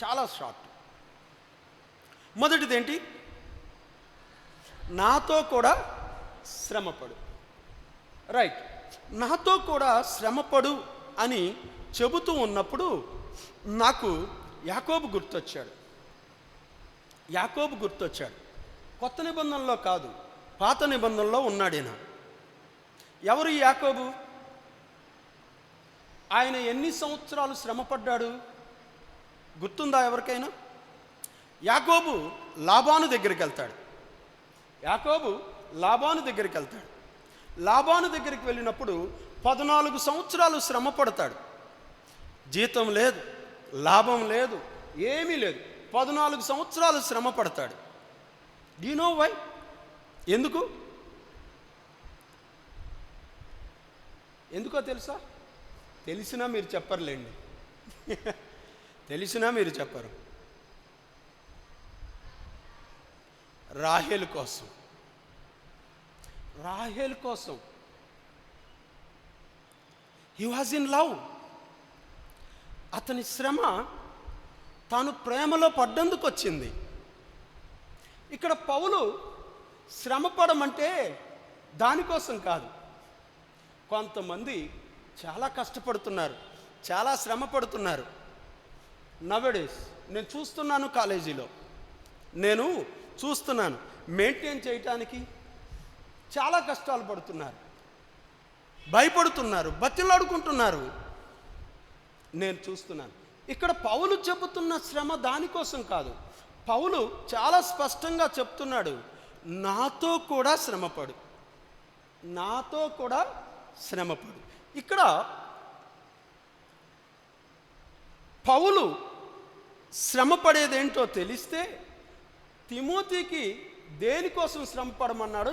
చాలా షార్ట్. మొదటిదేంటి? నాతో కూడా శ్రమపడు. రైట్. నాతో కూడా శ్రమపడు అని చెబుతూ ఉన్నప్పుడు నాకు యాకోబు గుర్తొచ్చాడు. కొత్త నిబంధనలో కాదు, పాత నిబంధనలో ఉన్నాడేనా. ఎవరు యాకోబు? ఆయన ఎన్ని సంవత్సరాలు శ్రమపడ్డాడు గుర్తుందా ఎవరికైనా? యాకోబు లాబాను దగ్గరికి వెళ్తాడు. లాబాను దగ్గరికి వెళ్ళినప్పుడు 14 సంవత్సరాలు శ్రమ పడతాడు. జీతం లేదు, లాభం లేదు, ఏమీ లేదు. 14 సంవత్సరాలు శ్రమ పడతాడు. Do you know why? ఎందుకో తెలుసా? తెలిసినా మీరు చెప్పరులేండి. తెలిసినా మీరు చెప్పరు. రాహేలు కోసం హీ వాజ్ ఇన్ లవ్. అతని శ్రమ తాను ప్రేమలో పడ్డందుకు వచ్చింది. ఇక్కడ పౌలు శ్రమ పడమంటే దానికోసం కాదు. కొంతమంది చాలా కష్టపడుతున్నారు, చాలా శ్రమ పడుతున్నారు. నవడేస్ నేను చూస్తున్నాను, కాలేజీలో నేను చూస్తున్నాను, మెయింటైన్ చేయటానికి చాలా కష్టాలు పడుతున్నారు, భయపడుతున్నారు, బతిలాడుకుంటున్నారు. నేను చూస్తున్నాను. ఇక్కడ పౌలు చెబుతున్న శ్రమ దానికోసం కాదు. పౌలు చాలా స్పష్టంగా చెప్తున్నాడు, నాతో కూడా శ్రమపడు. ఇక్కడ పౌలు శ్రమ పడేదేంటో తెలిస్తే తిమోతికి దేనికోసం శ్రమ పడమన్నాడో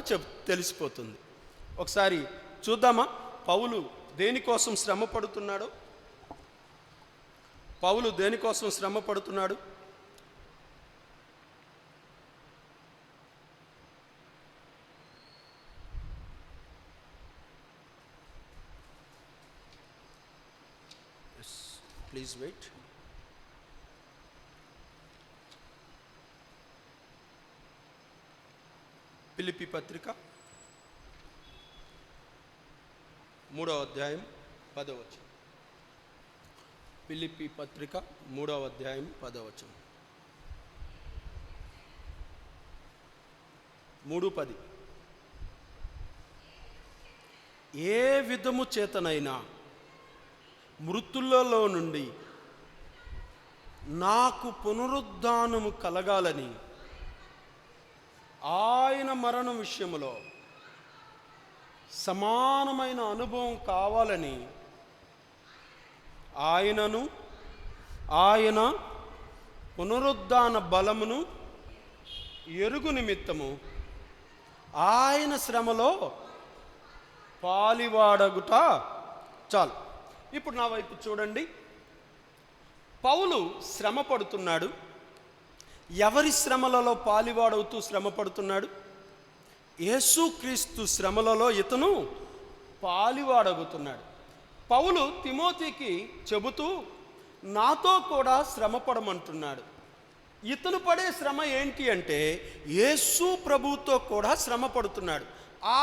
తెలిసిపోతుంది. ఒకసారి చూద్దామా పౌలు దేనికోసం శ్రమ పడుతున్నాడో? Please wait. ఫిలిప్పీ పత్రిక 3వ అధ్యాయం 10వ వచనం. ఫిలిప్పీ పత్రిక 3వ అధ్యాయం 10వ వచనం. 3:10. ఏ విధము చేతనైనా మృతులలో నుండి నాకు పునరుద్ధానము కలగాలని ఆయన మరణం విషయంలో సమానమైన అనుభవం కావాలని ఆయనను, ఆయన పునరుద్ధాన బలమును ఎరుగు నిమిత్తము ఆయన శ్రమలో పాలివాడగుట చాలు. ఇప్పుడు నా వైపు చూడండి. పౌలు శ్రమ పడుతున్నాడు. ఎవరి శ్రమలలో పాలివాడవుతూ శ్రమ పడుతున్నాడు? యేసుక్రీస్తు శ్రమలలో ఇతను పాలివాడగుతున్నాడు. పౌలు తిమోతికి చెబుతూ నాతో కూడా శ్రమ పడమంటున్నాడు. ఇతను పడే శ్రమ ఏంటి అంటే యేసు ప్రభువుతో కూడా శ్రమ పడుతున్నాడు.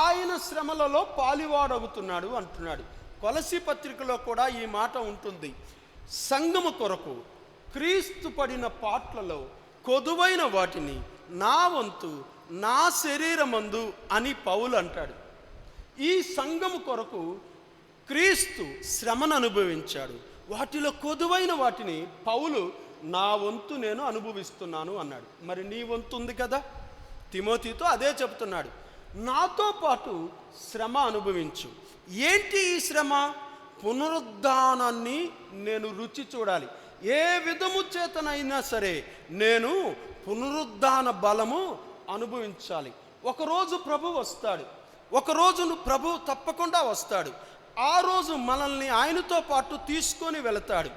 ఆయన శ్రమలలో పాలివాడవుతున్నాడు అంటున్నాడు. కొలసీ పత్రికలో కూడా ఈ మాట ఉంటుంది. సంఘము కొరకు క్రీస్తు పడిన పాట్లలో కొదువైన వాటిని నా వంతు నా శరీరమందు అని పౌలు అంటాడు. ఈ సంఘము కొరకు క్రీస్తు శ్రమను అనుభవించాడు. వాటిలో కొదువైన వాటిని పౌలు నా వంతు నేను అనుభవిస్తున్నాను అన్నాడు. మరి నీ వంతు ఉంది కదా. తిమోతితో అదే చెబుతున్నాడు. నాతో పాటు శ్రమ అనుభవించు. ఏంటి ఈ శ్రమ? పునరుద్ధానాన్ని నేను రుచి చూడాలి. ఏ విధము చేతనైనా సరే నేను పునరుద్ధాన బలము అనుభవించాలి. ఒకరోజు ప్రభు వస్తాడు. ఒకరోజు ప్రభు తప్పకుండా వస్తాడు. ఆ రోజు మనల్ని ఆయనతో పాటు తీసుకొని వెళతాడు.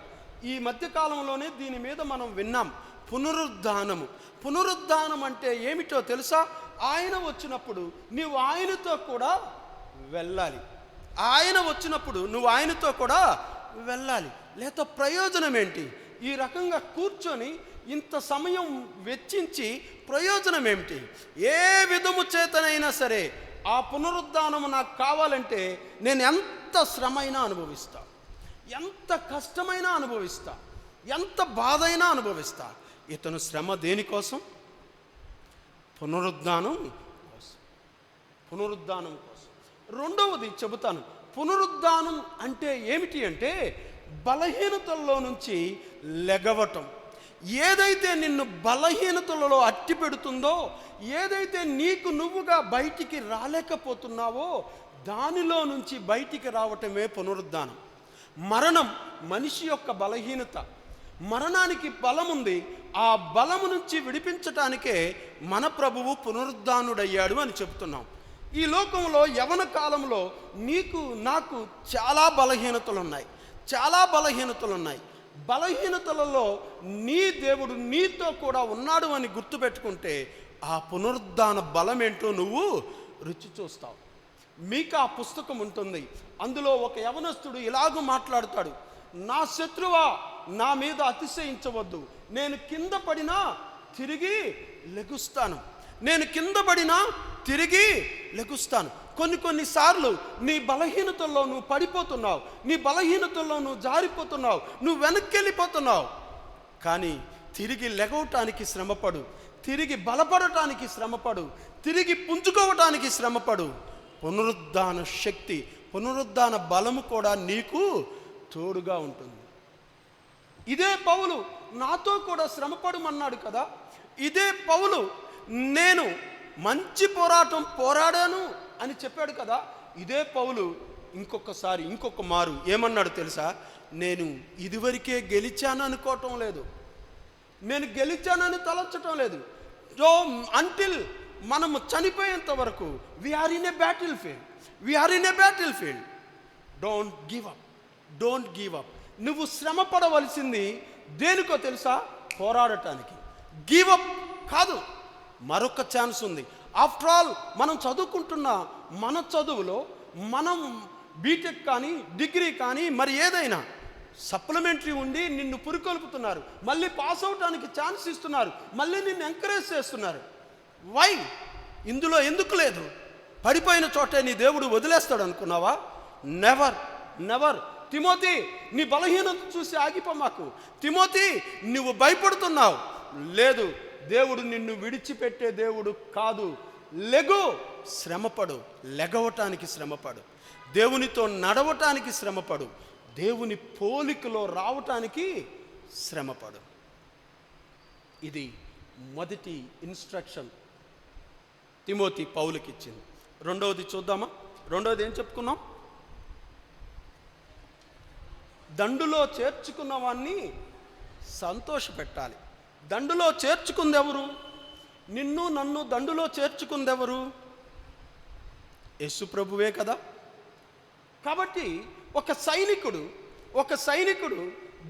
ఈ మధ్యకాలంలోనే దీని మీద మనం విన్నాం. పునరుద్ధానము. పునరుద్ధానం అంటే ఏమిటో తెలుసా? ఆయన వచ్చినప్పుడు నీవు ఆయనతో కూడా వెళ్ళాలి. ఆయన వచ్చినప్పుడు నువ్వు ఆయనతో కూడా వెళ్ళాలి. లేక ప్రయోజనం ఏంటి? ఈ రకంగా కూర్చొని ఇంత సమయం వెచ్చించి ప్రయోజనం ఏమిటి? ఏ విధము చేతనైనా సరే ఆ పునరుద్ధానము నాకు కావాలంటే నేను ఎంత శ్రమైనా అనుభవిస్తా, ఎంత కష్టమైనా అనుభవిస్తా, ఎంత బాధైనా అనుభవిస్తా. ఇతను శ్రమ దేనికోసం? పునరుద్ధానం కోసం. పునరుద్ధానం కోసం. రెండవది చెబుతాను. పునరుద్ధానం అంటే ఏమిటి అంటే బలహీనతల్లో నుంచి లెగవటం. ఏదైతే నిన్ను బలహీనతలలో అట్టి పెడుతుందో, ఏదైతే నీకు నువ్వుగా బయటికి రాలేకపోతున్నావో దానిలో నుంచి బయటికి రావటమే పునరుద్ధానం. మరణం మనిషి యొక్క బలహీనత. మరణానికి బలం ఉంది. ఆ బలము నుంచి విడిపించటానికే మన ప్రభువు పునరుద్ధానుడయ్యాడు అని చెప్తున్నాం. ఈ లోకంలో యవన కాలంలో నీకు నాకు చాలా బలహీనతలు ఉన్నాయి. బలహీనతలలో నీ దేవుడు నీతో కూడా ఉన్నాడు అని గుర్తుపెట్టుకుంటే ఆ పునరుద్ధాన బలం ఏంటో నువ్వు రుచి చూస్తావు. మీకు ఆ పుస్తకం ఉంటుంది. అందులో ఒక యవనస్తుడు ఇలాగూ మాట్లాడతాడు. నా శత్రువా, నా మీద అతిశయించవద్దు. నేను కింద పడినా తిరిగి లెగుస్తాను. కొన్నిసార్లు నీ బలహీనతల్లో నువ్వు పడిపోతున్నావు, నీ బలహీనతల్లో నువ్వు జారిపోతున్నావు, నువ్వు వెనక్కి వెళ్ళిపోతున్నావు. కానీ తిరిగి లెగవటానికి శ్రమపడు, తిరిగి బలపడటానికి శ్రమపడు, తిరిగి పుంజుకోవటానికి శ్రమపడు. పునరుద్ధాన శక్తి, పునరుద్ధాన బలము కూడా నీకు తోడుగా ఉంటుంది. ఇదే పౌలు నాతో కూడా శ్రమపడమన్నాడు కదా. ఇదే పౌలు నేను మంచి పోరాటం పోరాడాను అని చెప్పాడు కదా. ఇదే పౌలు ఇంకొక మారు ఏమన్నాడు తెలుసా? నేను ఇదివరకే గెలిచాను అనుకోవటం లేదు, నేను గెలిచానని తలచటం లేదు. అంటిల్ మనము చనిపోయేంత వరకు we're in a battlefield. Don't give up. నువ్వు శ్రమ పడవలసింది దేనికో తెలుసా? పోరాడటానికి. గివ్ అప్ కాదు, మరొక ఛాన్స్ ఉంది. ఆఫ్టర్ ఆల్ మనం చదువుకుంటున్న మన చదువులో మనం బీటెక్ కానీ డిగ్రీ కానీ మరి ఏదైనా సప్లిమెంటరీ ఉండి నిన్ను పురికొల్పుతున్నారు, మళ్ళీ పాస్ అవటానికి ఛాన్స్ ఇస్తున్నారు, మళ్ళీ నిన్ను ఎంకరేజ్ చేస్తున్నారు. వై? ఇందులో ఎందుకు లేదు? పడిపోయిన చోటే నీ దేవుడు వదిలేస్తాడు అనుకున్నావా? Never, never. తిమోతి, నీ బలహీనత చూసి ఆగిపోమాకు. తిమోతి, నువ్వు భయపడుతున్నావు. లేదు, దేవుడు నిన్ను విడిచిపెట్టే దేవుడు కాదు. లెగు, శ్రమపడు. లెగవటానికి శ్రమపడు, దేవునితో నడవటానికి శ్రమపడు, దేవుని పోలికలో రావటానికి శ్రమపడు. ఇది మొదటి ఇన్స్ట్రక్షన్ తిమోతి పౌలుకి ఇచ్చింది. రెండవది చూద్దామా? రెండవది ఏం చెప్పుకున్నాం? దండులో చేర్చుకున్న వాణ్ణి సంతోషపెట్టాలి. దండులో చేర్చుకుంది ఎవరు? నిన్ను నన్ను దండులో చేర్చుకుంది ఎవరు? యేసు ప్రభువే కదా. కాబట్టి ఒక సైనికుడు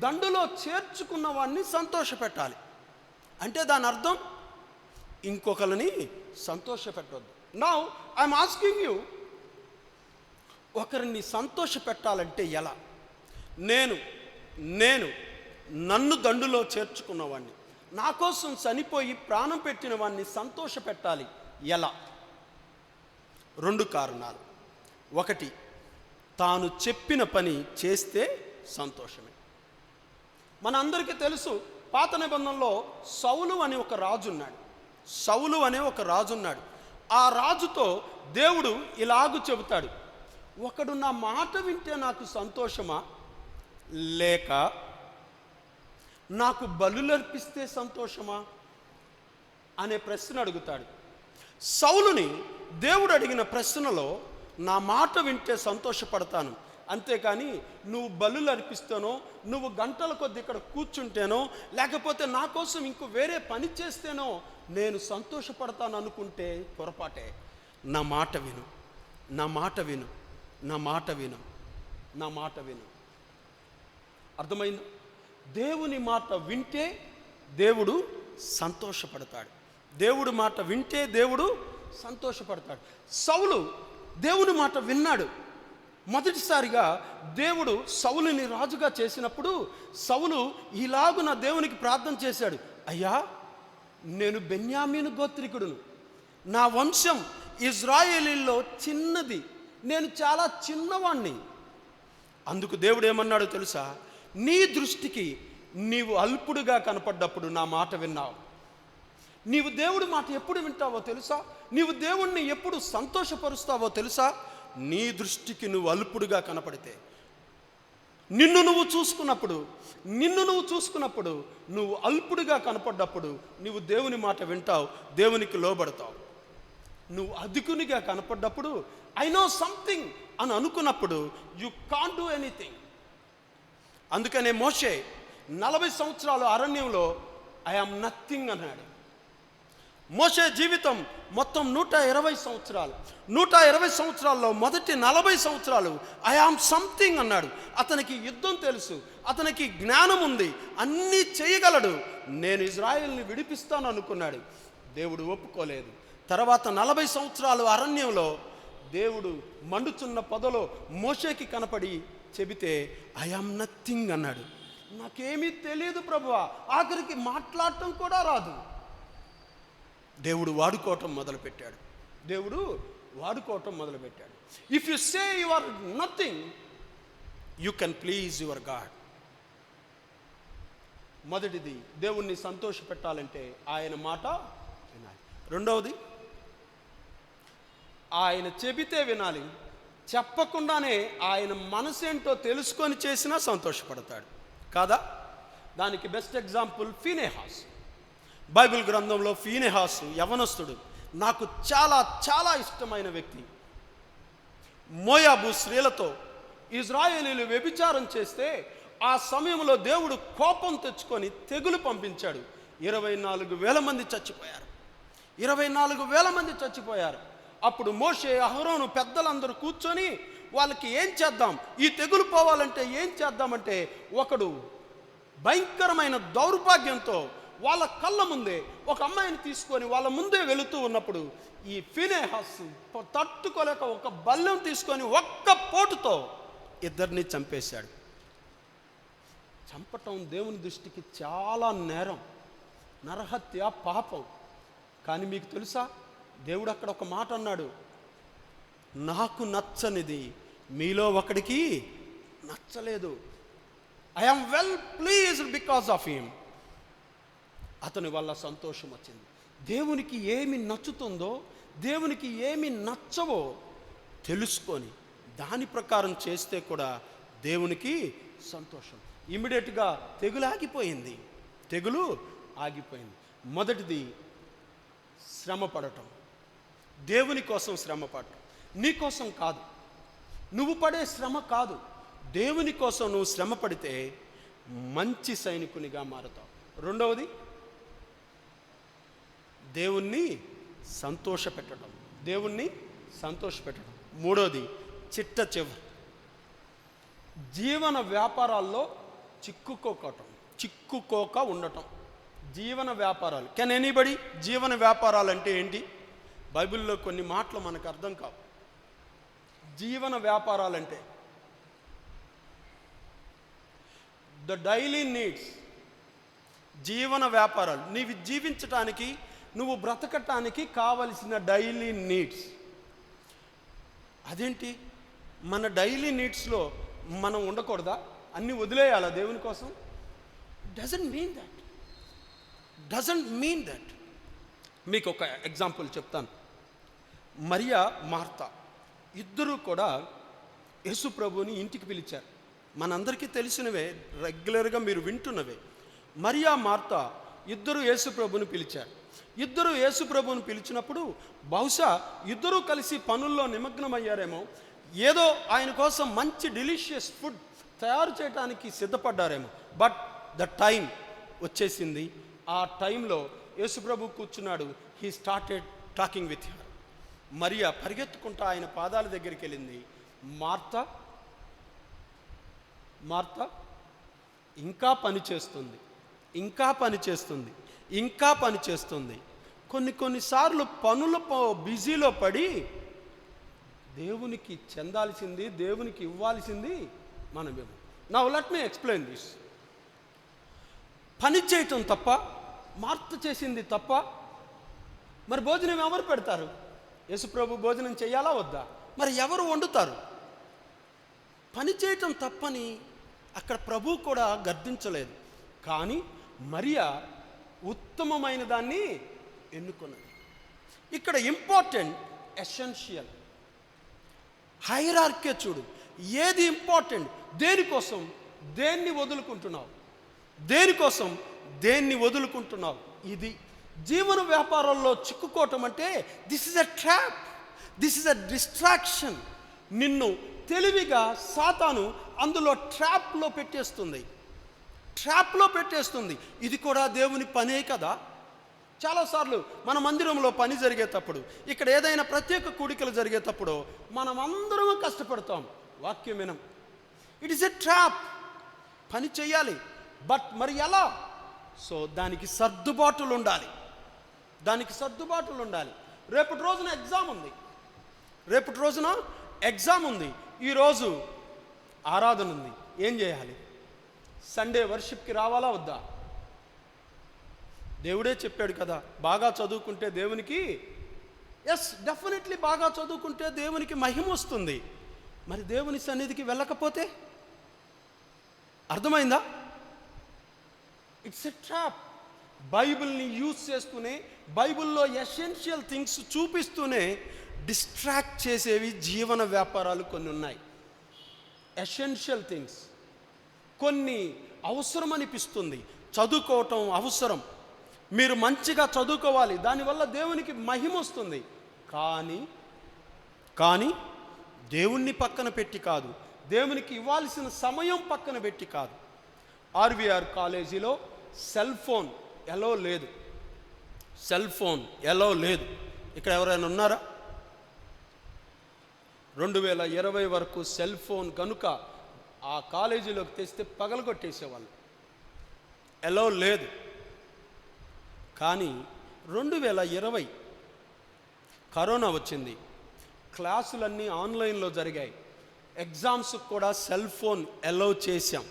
దండులో చేర్చుకున్న వాణ్ణి సంతోషపెట్టాలి. అంటే దాని అర్థం ఇంకొకరిని సంతోషపెట్టవద్దు. నౌ ఐఎమ్ ఆస్కింగ్ యూ, ఒకరిని సంతోషపెట్టాలంటే ఎలా? నేను నన్ను దండులో చేర్చుకున్నవాడిని, నా కోసం చనిపోయి ప్రాణం పెట్టిన వాడిని సంతోషపెట్టాలి. ఎలా? 2 కారణాలు. ఒకటి, తాను చెప్పిన పని చేస్తే సంతోషమే. మనందరికీ తెలుసు, పాత నిబంధనలో సౌలు అనే ఒక రాజు ఉన్నాడు. ఆ రాజుతో దేవుడు ఇలాగు చెబుతాడు, ఒకడు నా మాట వింటే నాకు సంతోషమా, లేక నాకు బలులర్పిస్తే సంతోషమా అనే ప్రశ్న అడుగుతాడు. సౌలుని దేవుడు అడిగిన ప్రశ్నలో, నా మాట వింటే సంతోషపడతాను, అంతేకాని నువ్వు బలులు అర్పిస్తానో, నువ్వు గంటల కొద్ది ఇక్కడ కూర్చుంటేనో, లేకపోతే నా కోసం ఇంకో వేరే పని చేస్తేనో నేను సంతోషపడతాను అనుకుంటే పొరపాటే. నా మాట విను, నా మాట విను, నా మాట విను, నా మాట విను. అర్థమైంది? దేవుని మాట వింటే దేవుడు సంతోషపడతాడు. దేవుడు మాట వింటే దేవుడు సంతోషపడతాడు. సౌలు దేవుని మాట విన్నాడు. మొదటిసారిగా దేవుడు సౌలుని రాజుగా చేసినప్పుడు సౌలు ఇలాగున దేవునికి ప్రార్థన చేశాడు, అయ్యా, నేను బెన్యామీను గోత్రికుడును, నా వంశం ఇజ్రాయేలీల్లో చిన్నది, నేను చాలా చిన్నవాణ్ణి. అందుకు దేవుడు ఏమన్నాడో తెలుసా? నీ దృష్టికి నీవు అల్పుడుగా కనపడ్డప్పుడు నా మాట విన్నావు. నీవు దేవుడి మాట ఎప్పుడు వింటావో తెలుసా? నీవు దేవుణ్ణి ఎప్పుడు సంతోషపరుస్తావో తెలుసా? నీ దృష్టికి నువ్వు అల్పుడుగా కనపడితే, నిన్ను నువ్వు చూసుకున్నప్పుడు నువ్వు అల్పుడుగా కనపడ్డప్పుడు నువ్వు దేవుని మాట వింటావు, దేవునికి లోబడతావు. నువ్వు అధికునిగా కనపడ్డప్పుడు, ఐ నో సంథింగ్ అని అనుకున్నప్పుడు యు కాంట్ డూ ఎనీథింగ్. అందుకనే మోషే 40 సంవత్సరాలు అరణ్యంలో ఐ యామ్ నథింగ్ అన్నాడు. మోషే జీవితం మొత్తం 120 సంవత్సరాలు. 120 సంవత్సరాల్లో మొదటి 40 సంవత్సరాలు ఐ యామ్ సంథింగ్ అన్నాడు. అతనికి యుద్ధం తెలుసు, అతనికి జ్ఞానం ఉంది, అన్నీ చేయగలడు, నేను ఇజ్రాయెల్ని విడిపిస్తాను అనుకున్నాడు. దేవుడు ఒప్పుకోలేదు. తర్వాత 40 సంవత్సరాలు అరణ్యంలో దేవుడు మండుచున్న పొదలో మోషేకి కనపడి చెబితే ఐ యామ్ నథింగ్ అన్నాడు. నాకేమీ తెలియదు ప్రభువా, ఆఖరికి మాట్లాడటం కూడా రాదు. దేవుడు వాడుకోవటం మొదలుపెట్టాడు. If you say you are nothing, you can please your god. మొదటిది, దేవుణ్ణి సంతోషపెట్టాలంటే ఆయన మాట వినాలి. రెండవది, ఆయన చెబితే వినాలి, చెప్పకుండానే ఆయన మనసేంటో తెలుసుకొని చేసినా సంతోషపడతాడు కాదా? దానికి బెస్ట్ ఎగ్జాంపుల్ ఫీనెహాస్. బైబిల్ గ్రంథంలో ఫీనెహాసు యవనస్తుడు, నాకు చాలా చాలా ఇష్టమైన వ్యక్తి. మోయాబు స్త్రీలతో ఇజ్రాయేలీలు వ్యభిచారం చేస్తే ఆ సమయంలో దేవుడు కోపం తెచ్చుకొని తెగులు పంపించాడు. 24,000 మంది చచ్చిపోయారు. 24,000 మంది చచ్చిపోయారు. అప్పుడు మోషే, అహరోను పెద్దలందరూ కూర్చొని వాళ్ళకి ఏం చేద్దాం, ఈ తెగులు పోవాలంటే ఏం చేద్దామంటే, ఒకడు భయంకరమైన దౌర్భాగ్యంతో వాళ్ళ కళ్ళ ముందే ఒక అమ్మాయిని తీసుకొని వాళ్ళ ముందే వెళుతూ ఉన్నప్పుడు ఈ ఫీనెహాస్ తట్టుకోలేక ఒక బల్లెం తీసుకొని ఒక్క పోటుతో ఇద్దరిని చంపేశాడు. చంపటం దేవుని దృష్టికి చాలా నేరం, నరహత్య పాపం. కానీ మీకు తెలుసా, దేవుడు అక్కడ ఒక మాట అన్నాడు, నాకు నచ్చనిది మీలో ఒకడికి నచ్చలేదు. I'm well pleased because of him. అతని వల్ల సంతోషం వచ్చింది. దేవునికి ఏమి నచ్చుతుందో, దేవునికి ఏమి నచ్చవో తెలుసుకొని దాని ప్రకారం చేస్తే కూడా దేవునికి సంతోషం. ఇమ్మీడియట్గా తెగులు ఆగిపోయింది. మొదటిది శ్రమ పడటం. దేవుని కోసం శ్రమ పడటం, నీ కోసం కాదు, నువ్వు పడే శ్రమ కాదు, దేవుని కోసం నువ్వు శ్రమ పడితే మంచి సైనికునిగా మారుతావు. రెండవది దేవుణ్ణి సంతోషపెట్టడం. మూడవది జీవన వ్యాపారాల్లో చిక్కుకోక ఉండటం. జీవన వ్యాపారాలు. Can anybody? జీవన వ్యాపారాలు అంటే ఏంటి? బైబిల్లో కొన్ని మాటలు మనకు అర్థం కావు. జీవన వ్యాపారాలంటే ద డైలీ నీడ్స్. జీవన వ్యాపారాలు, నీవు జీవించటానికి, నువ్వు బ్రతకటానికి కావలసిన డైలీ నీడ్స్. అదేంటి? మన డైలీ నీడ్స్లో మనం ఉండకూడదా? అన్నీ వదిలేయాలా దేవుని కోసం? Doesn't mean that. మీకు ఒక ఎగ్జాంపుల్ చెప్తాను. మరియా, మార్తా ఇద్దరూ కూడా యేసు ప్రభువుని ఇంటికి పిలిచారు. మనందరికీ తెలిసినవే, రెగ్యులర్గా మీరు వింటున్నవే. మరియా, మార్తా ఇద్దరు యేసు ప్రభువుని పిలిచారు. ఇద్దరు యేసు ప్రభువుని పిలిచినప్పుడు బహుశా ఇద్దరూ కలిసి పనుల్లో నిమగ్నమయ్యారేమో, ఏదో ఆయన కోసం మంచి డెలిషియస్ ఫుడ్ తయారు చేయడానికి సిద్ధపడ్డారేమో. బట్ ద టైం వచ్చేసింది. ఆ టైంలో యేసు ప్రభు కూర్చున్నాడు. He started talking with her. మరియా పరిగెత్తుకుంటా ఆయన పాదాల దగ్గరికి వెళ్ళింది. మార్తా ఇంకా పని చేస్తుంది. కొన్నిసార్లు పనుల బిజీలో పడి దేవునికి చెందాల్సింది, దేవునికి ఇవ్వాల్సింది మనమేమో. Now let me explain this. పని చేయటం తప్ప, మార్త చేసింది తప్ప, మరి భోజనం ఎవరు పెడతారు? యేసుప్రభు భోజనం చేయాలా వద్దా? మరి ఎవరు వండుతారు? పని చేయటం తప్పని అక్కడ ప్రభు కూడా గద్దించలేదు. కానీ మరియా ఉత్తమమైన దాన్ని ఎన్నుకున్నది. ఇక్కడ ఇంపార్టెంట్, ఎసెన్షియల్, హైరార్కీ చూడు. ఏది ఇంపార్టెంట్? దేనికోసం దేన్ని వదులుకుంటున్నావు? ఇది జీవన వ్యాపారంలో చిక్కుకోవటం అంటే this is a trap, this is a distraction. నిన్ను తెలివిగా సాతాను అందులో ట్రాప్లో పెట్టేస్తుంది. ఇది కూడా దేవుని పనే కదా. చాలాసార్లు మన మందిరంలో పని జరిగేటప్పుడు, ఇక్కడ ఏదైనా ప్రత్యేక కూడికలు జరిగేటప్పుడు మనం అందరం కష్టపడతాం, వాక్యం వినం. It is a trap. పని చేయాలి, బట్ మరి ఎలా? సో దానికి సర్దుబాటులు ఉండాలి. రేపటి రోజున ఎగ్జామ్ ఉంది. ఈరోజు ఆరాధన ఉంది. ఏం చేయాలి? సండే వర్షిప్కి రావాలా వద్దా? దేవుడే చెప్పాడు కదా, బాగా చదువుకుంటే దేవునికి, డెఫినెట్లీ బాగా చదువుకుంటే దేవునికి మహిమ వస్తుంది. మరి దేవుని సన్నిధికి వెళ్ళకపోతే? అర్థమైందా? It's a trap. బైబిల్ని యూజ్ చేస్తూనే, బైబిల్లో ఎసెన్షియల్ థింగ్స్ చూపిస్తూనే డిస్ట్రాక్ట్ చేసేవి జీవన వ్యాపారాలు కొన్ని ఉన్నాయి. ఎసెన్షియల్ థింగ్స్ కొన్ని అవసరం అనిపిస్తుంది. చదువుకోవటం అవసరం, మీరు మంచిగా చదువుకోవాలి, దానివల్ల దేవునికి మహిమ వస్తుంది. కానీ దేవుణ్ణి పక్కన పెట్టి కాదు, దేవునికి ఇవ్వాల్సిన సమయం పక్కన పెట్టి కాదు. ఆర్వీఆర్ కాలేజీలో సెల్ ఫోన్ ఎలో లేదు. ఇక్కడ ఎవరైనా ఉన్నారా? 2020 వరకు సెల్ ఫోన్ కనుక ఆ కాలేజీలోకి తెస్తే పగలగొట్టేసేవాళ్ళు. ఎలో లేదు. కానీ 2020 కరోనా వచ్చింది. క్లాసులన్నీ ఆన్లైన్లో జరిగాయి. ఎగ్జామ్స్ కూడా సెల్ ఫోన్ ఎలో చేశాం.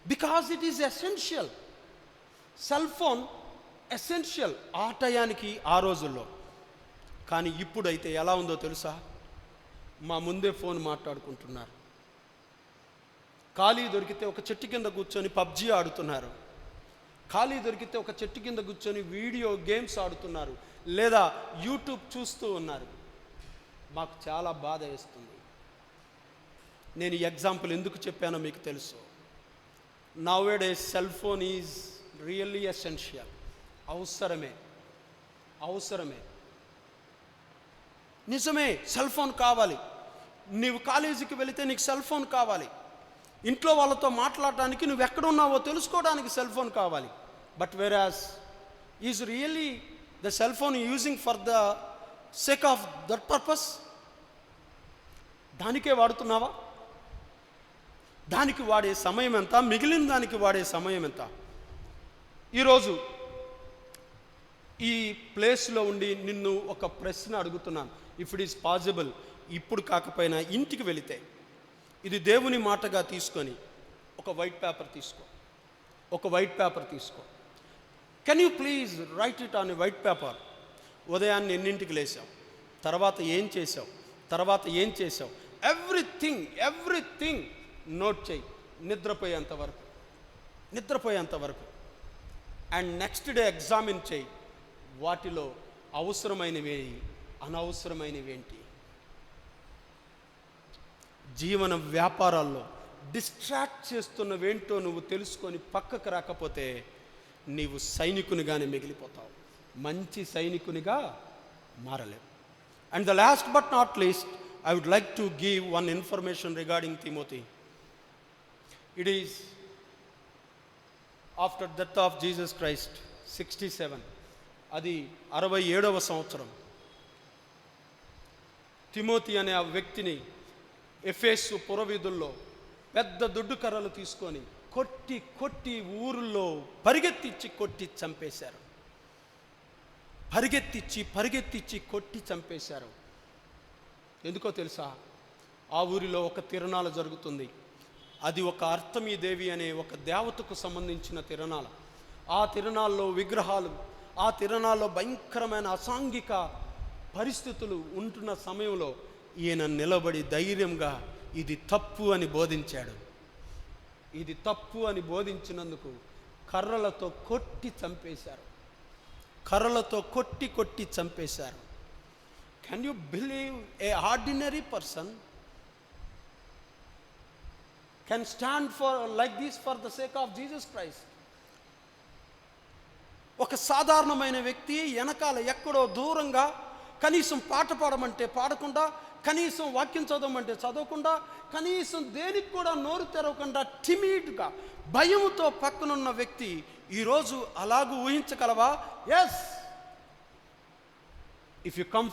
Because it is essential. Cell phone essential ఆ టయానికి, ఆ రోజుల్లో. కానీ ఇప్పుడైతే ఎలా ఉందో తెలుసా? మా ముందే ఫోన్ మాట్లాడుకుంటున్నారు. ఖాళీ దొరికితే ఒక చెట్టు కింద కూర్చొని పబ్జీ ఆడుతున్నారు. ఖాళీ దొరికితే ఒక చెట్టు కింద కూర్చొని వీడియో గేమ్స్ ఆడుతున్నారు, లేదా యూట్యూబ్ చూస్తూ ఉన్నారు. మాకు చాలా బాధ వేస్తుంది. నేను ఈ ఎగ్జాంపుల్ ఎందుకు చెప్పానో మీకు తెలుసు. Nowadays cell phone is really essential. అవసరమే. నిజమే, సెల్ ఫోన్ కావాలి. నీవు కాలేజీకి వెళితే నీకు సెల్ ఫోన్ కావాలి. ఇంట్లో వాళ్ళతో మాట్లాడటానికి, నువ్వు ఎక్కడున్నావో తెలుసుకోవడానికి సెల్ ఫోన్ కావాలి. But వెరాస్ is really the cell phone using for the sake of that purpose? దానికే వాడుతున్నావా? దానికి వాడే సమయం ఎంత? మిగిలిన దానికి వాడే సమయం ఎంత? ఈరోజు ఈ ప్లేస్లో ఉండి నిన్ను ఒక ప్రశ్న అడుగుతున్నాను. ఇఫ్ ఇట్ ఈస్ పాసిబుల్, ఇప్పుడు కాకపోయినా ఇంటికి వెళితే ఇది దేవుని మాటగా తీసుకొని ఒక వైట్ పేపర్ తీసుకో. Can you please right it on a white paper. ఉదయాన్నే ఎన్నింటికి లేచావు, తర్వాత ఏం చేసావు, ఎవ్రీథింగ్ నోట్ చేయి, నిద్రపోయేంత వరకు. అండ్ నెక్స్ట్ డే ఎగ్జామిన్ చేయి. వాటిలో అవసరమైనవి, అనవసరమైనవి ఏంటి? జీవన వ్యాపారాల్లో డిస్ట్రాక్ట్ చేస్తున్నవేంటో నువ్వు తెలుసుకొని పక్కకు రాకపోతే నీవు సైనికునిగానే మిగిలిపోతావు, మంచి సైనికునిగా మారలేవు. And the last but not least, I would like to give one information regarding Timothy. It is after death of Jesus Christ, 67, అది 67వ సంవత్సరం. తిమోతి అనే ఆ వ్యక్తిని ఎఫెసు పురవీధుల్లో పెద్ద దుడ్డు కర్రలు తీసుకొని కొట్టి ఊరిలో పరిగెత్తిచ్చి కొట్టి చంపేశారు. ఎందుకో తెలుసా? ఆ ఊరిలో ఒక తిరణాలు జరుగుతుంది. అది ఒక అర్తమీ దేవి అనే ఒక దేవతకు సంబంధించిన తిరణాల. ఆ తిరణాల్లో విగ్రహాలు, ఆ తిరణాల్లో భయంకరమైన అసాంఘిక పరిస్థితులు ఉంటున్న సమయంలో ఈయన నిలబడి ధైర్యంగా ఇది తప్పు అని బోధించాడు. ఇది తప్పు అని బోధించినందుకు కర్రలతో కొట్టి చంపేశారు. Can you believe a ordinary person can stand for like this for the sake of Jesus Christ? ఒక సాధారణమైన వ్యక్తి వెనకాల ఎక్కడో దూరంగా కనీసం పాట పాడమంటే పాడకుండా, కనీసం వాక్యం చదవమంటే చదవకుండా, కనీసం దేనికి కూడా నోరు తెరవకుండా టిమిడ్గా భయముతో పక్కనున్న వ్యక్తి ఈరోజు అలాగూ ఊహించగలవా? Yes, if you come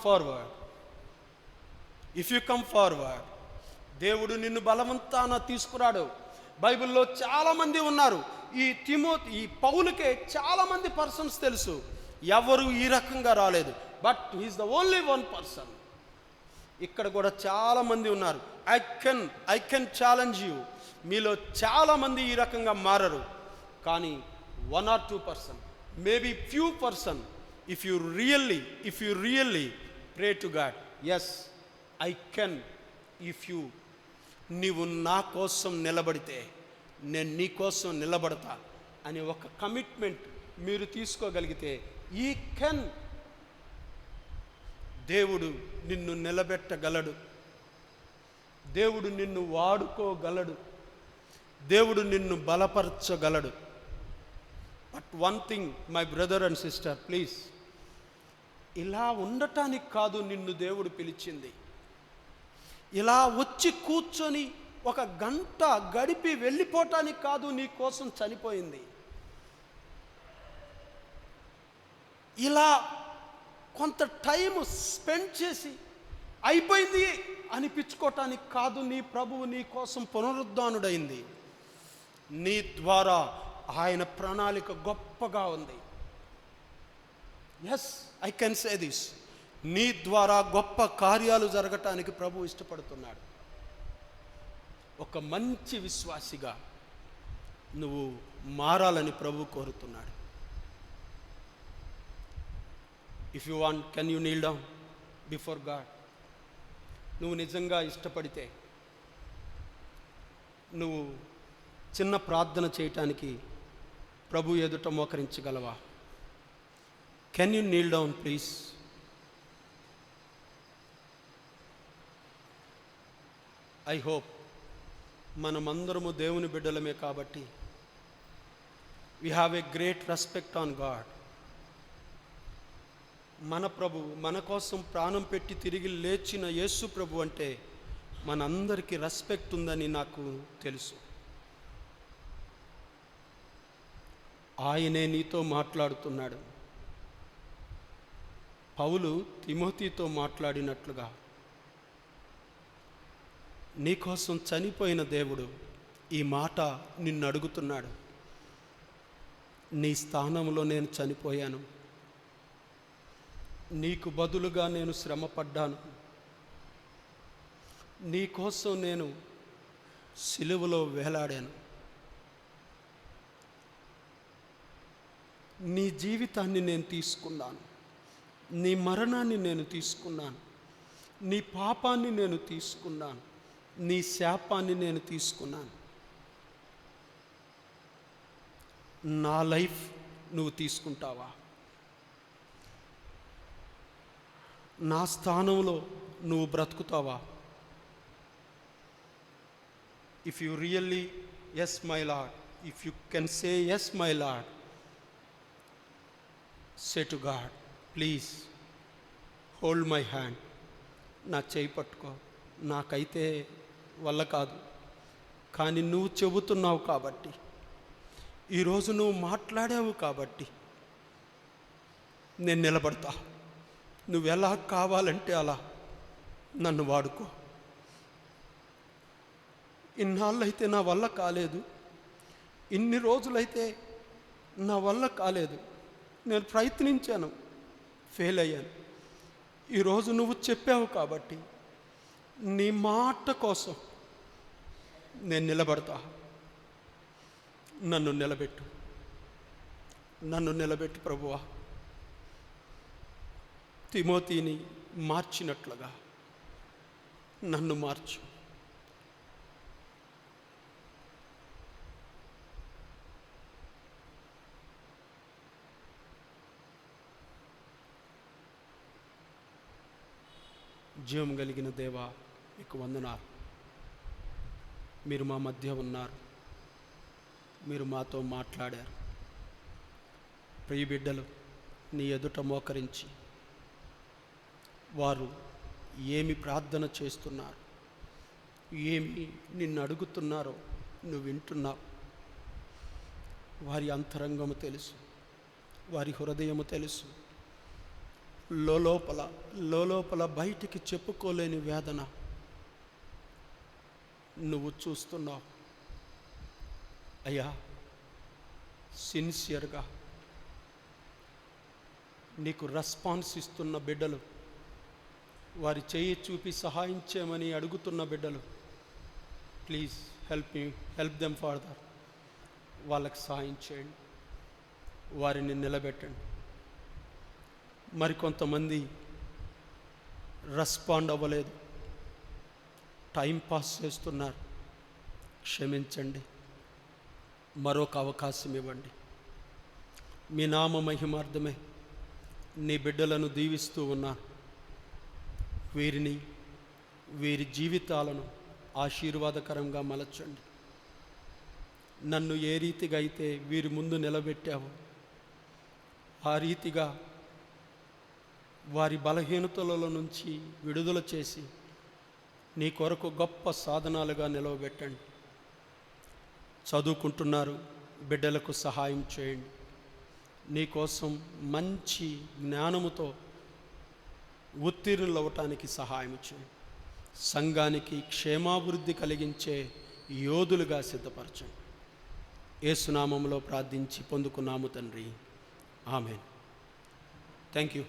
forward, దేవుడు నిన్ను బలవంతాన తీసుకురాడు. బైబిల్లో చాలామంది ఉన్నారు. ఈ పౌలుకే చాలామంది పర్సన్స్ తెలుసు, ఎవరు ఈ రకంగా రాలేదు. But he is the only one person. ఇక్కడ కూడా చాలామంది ఉన్నారు. ఐ కెన్ ఛాలెంజ్ యూ, మీలో చాలామంది ఈ రకంగా మారరు. కానీ 1 or 2%, maybe few person, if you really pray to God, yes, I can. if you నీవు నా కోసం నిలబడితే నేను నీ కోసం నిలబడతా అని ఒక కమిట్మెంట్ మీరు తీసుకోగలిగితే, ఈ కెన్, దేవుడు నిన్ను నిలబెట్టగలడు, దేవుడు నిన్ను వాడుకోగలడు, దేవుడు నిన్ను బలపరచగలడు. But one thing my brother and sister, please, ఇలా ఉండటానికి కాదు నిన్ను దేవుడు పిలిచింది. ఇలా వచ్చి కూర్చొని ఒక గంట గడిపి వెళ్ళిపోవటానికి కాదు నీ కోసం చనిపోయింది. ఇలా కొంత టైం స్పెండ్ చేసి అయిపోయింది అనిపించుకోవటానికి కాదు నీ ప్రభువు నీ కోసం పునరుద్ధానుడైంది. నీ ద్వారా ఆయన ప్రణాళిక గొప్పగా ఉంది. Yes, I can say this. నీ ద్వారా గొప్ప కార్యాలు జరగటానికి ప్రభు ఇష్టపడుతున్నాడు. ఒక మంచి విశ్వాసిగా నువ్వు మారాలని ప్రభు కోరుతున్నాడు. If you want, can you kneel down before God? నువ్వు నిజంగా ఇష్టపడితే నువ్వు చిన్న ప్రార్థన చేయటానికి ప్రభు ఎదుట మోకరించగలవా? Can you kneel down please? I hope మనమందరము దేవుని బిడ్డలమే కాబట్టి we have a great respect on God. మన ప్రభు, మన కోసం ప్రాణం పెట్టి తిరిగి లేచిన యేసు ప్రభు అంటే మనందరికీ రెస్పెక్ట్ ఉందని నాకు తెలుసు. ఆయనే నీతో మాట్లాడుతున్నాడు. పౌలు తిమోతితో మాట్లాడినట్లుగా నీకోసం చనిపోయిన దేవుడు ఈ మాట నిన్ను అడుగుతున్నాడు. నీ స్థానంలో నేను చనిపోయాను, నీకు బదులుగా నేను శ్రమపడ్డాను, నీకోసం నేను సిలువలో వేలాడాను, నీ జీవితాన్ని నేను తీసుకున్నాను, నీ మరణాన్ని నేను తీసుకున్నాను, నీ పాపాన్ని నేను తీసుకున్నాను, నీ శాపాన్ని నేను తీసుకున్నాను. నా లైఫ్ నువ్వు తీసుకుంటావా? నా స్థానంలో నువ్వు బ్రతుకుతావా? If you really yes my Lord, if you can say yes my Lord, say to God, please hold my hand. నా చేయి పట్టుకో. నాకైతే వల్ల కాదు, కానీ నువ్వు చెబుతున్నావు కాబట్టి, ఈరోజు నువ్వు మాట్లాడావు కాబట్టి నేను నిలబడతా. నువ్వెలా కావాలంటే అలా నన్ను వాడుకో. ఇన్నాళ్ళైతే నా వల్ల కాలేదు, ఇన్ని రోజులైతే నా వల్ల కాలేదు, నేను ప్రయత్నించాను, ఫెయిల్ అయ్యాను. ఈరోజు నువ్వు చెప్పావు కాబట్టి నీ మాట కోసం నేను నిలబడతా. నన్ను నిలబెట్టు, నన్ను నిలబెట్టు ప్రభువా. తిమోతిని మార్చినట్లుగా నన్ను మార్చు. జీవం కలిగిన దేవా, మీకు వందనాలు. మీరు మా మధ్య ఉన్నారు, మీరు మాతో మాట్లాడారు. ప్రియ బిడ్డలు నీ ఎదుట మోకరించి వారు ఏమి ప్రార్థన చేస్తున్నారు, ఏమి నిన్ను అడుగుతున్నారో నువ్వు వింటున్నావు. వారి అంతరంగము తెలుసు, వారి హృదయము తెలుసు. లోపల బయటికి చెప్పుకోలేని వేదన నువ్వు చూస్తున్నావు. అయ్యా, సిన్సియర్గా నీకు రెస్పాన్స్ ఇస్తున్న బిడ్డలు, వారి చేయి చూపి సహాయం చేయమని అడుగుతున్న బిడ్డలు, ప్లీజ్ హెల్ప్ దెమ్ ఫర్దర్. వాళ్ళకి సహాయం చేయండి, వారిని నిలబెట్టండి. మరికొంతమంది రెస్పాండ్ అవ్వలేదు, టైం పాస్ చేస్తున్నారు. క్షమించండి, మరొక అవకాశం ఇవ్వండి. మీ నామ మహిమార్థమే నీ బిడ్డలను దీవిస్తూ ఉన్నాను. వీరి జీవితాలను ఆశీర్వాదకరంగా మలచండి. నన్ను ఏ రీతిగా అయితే వీరి ముందు నిలబెట్టావో ఆ రీతిగా వారి బలహీనతలలో నుంచి విడుదల చేసి నీ కొరకు గొప్ప సాధనాలుగా నిలవబెట్టండి. చదువుకుంటున్నారు, బిడ్డలకు సహాయం చేయండి. నీకోసం మంచి జ్ఞానముతో ఉత్తీర్ణులు అవ్వటానికి సహాయం చేయండి. సంఘానికి క్షేమాభివృద్ధి కలిగించే యోధులుగా సిద్ధపరచండి. యేసు నామములో ప్రార్థించి పొందుకున్నాము తండ్రి, ఆమేన్. Thank you.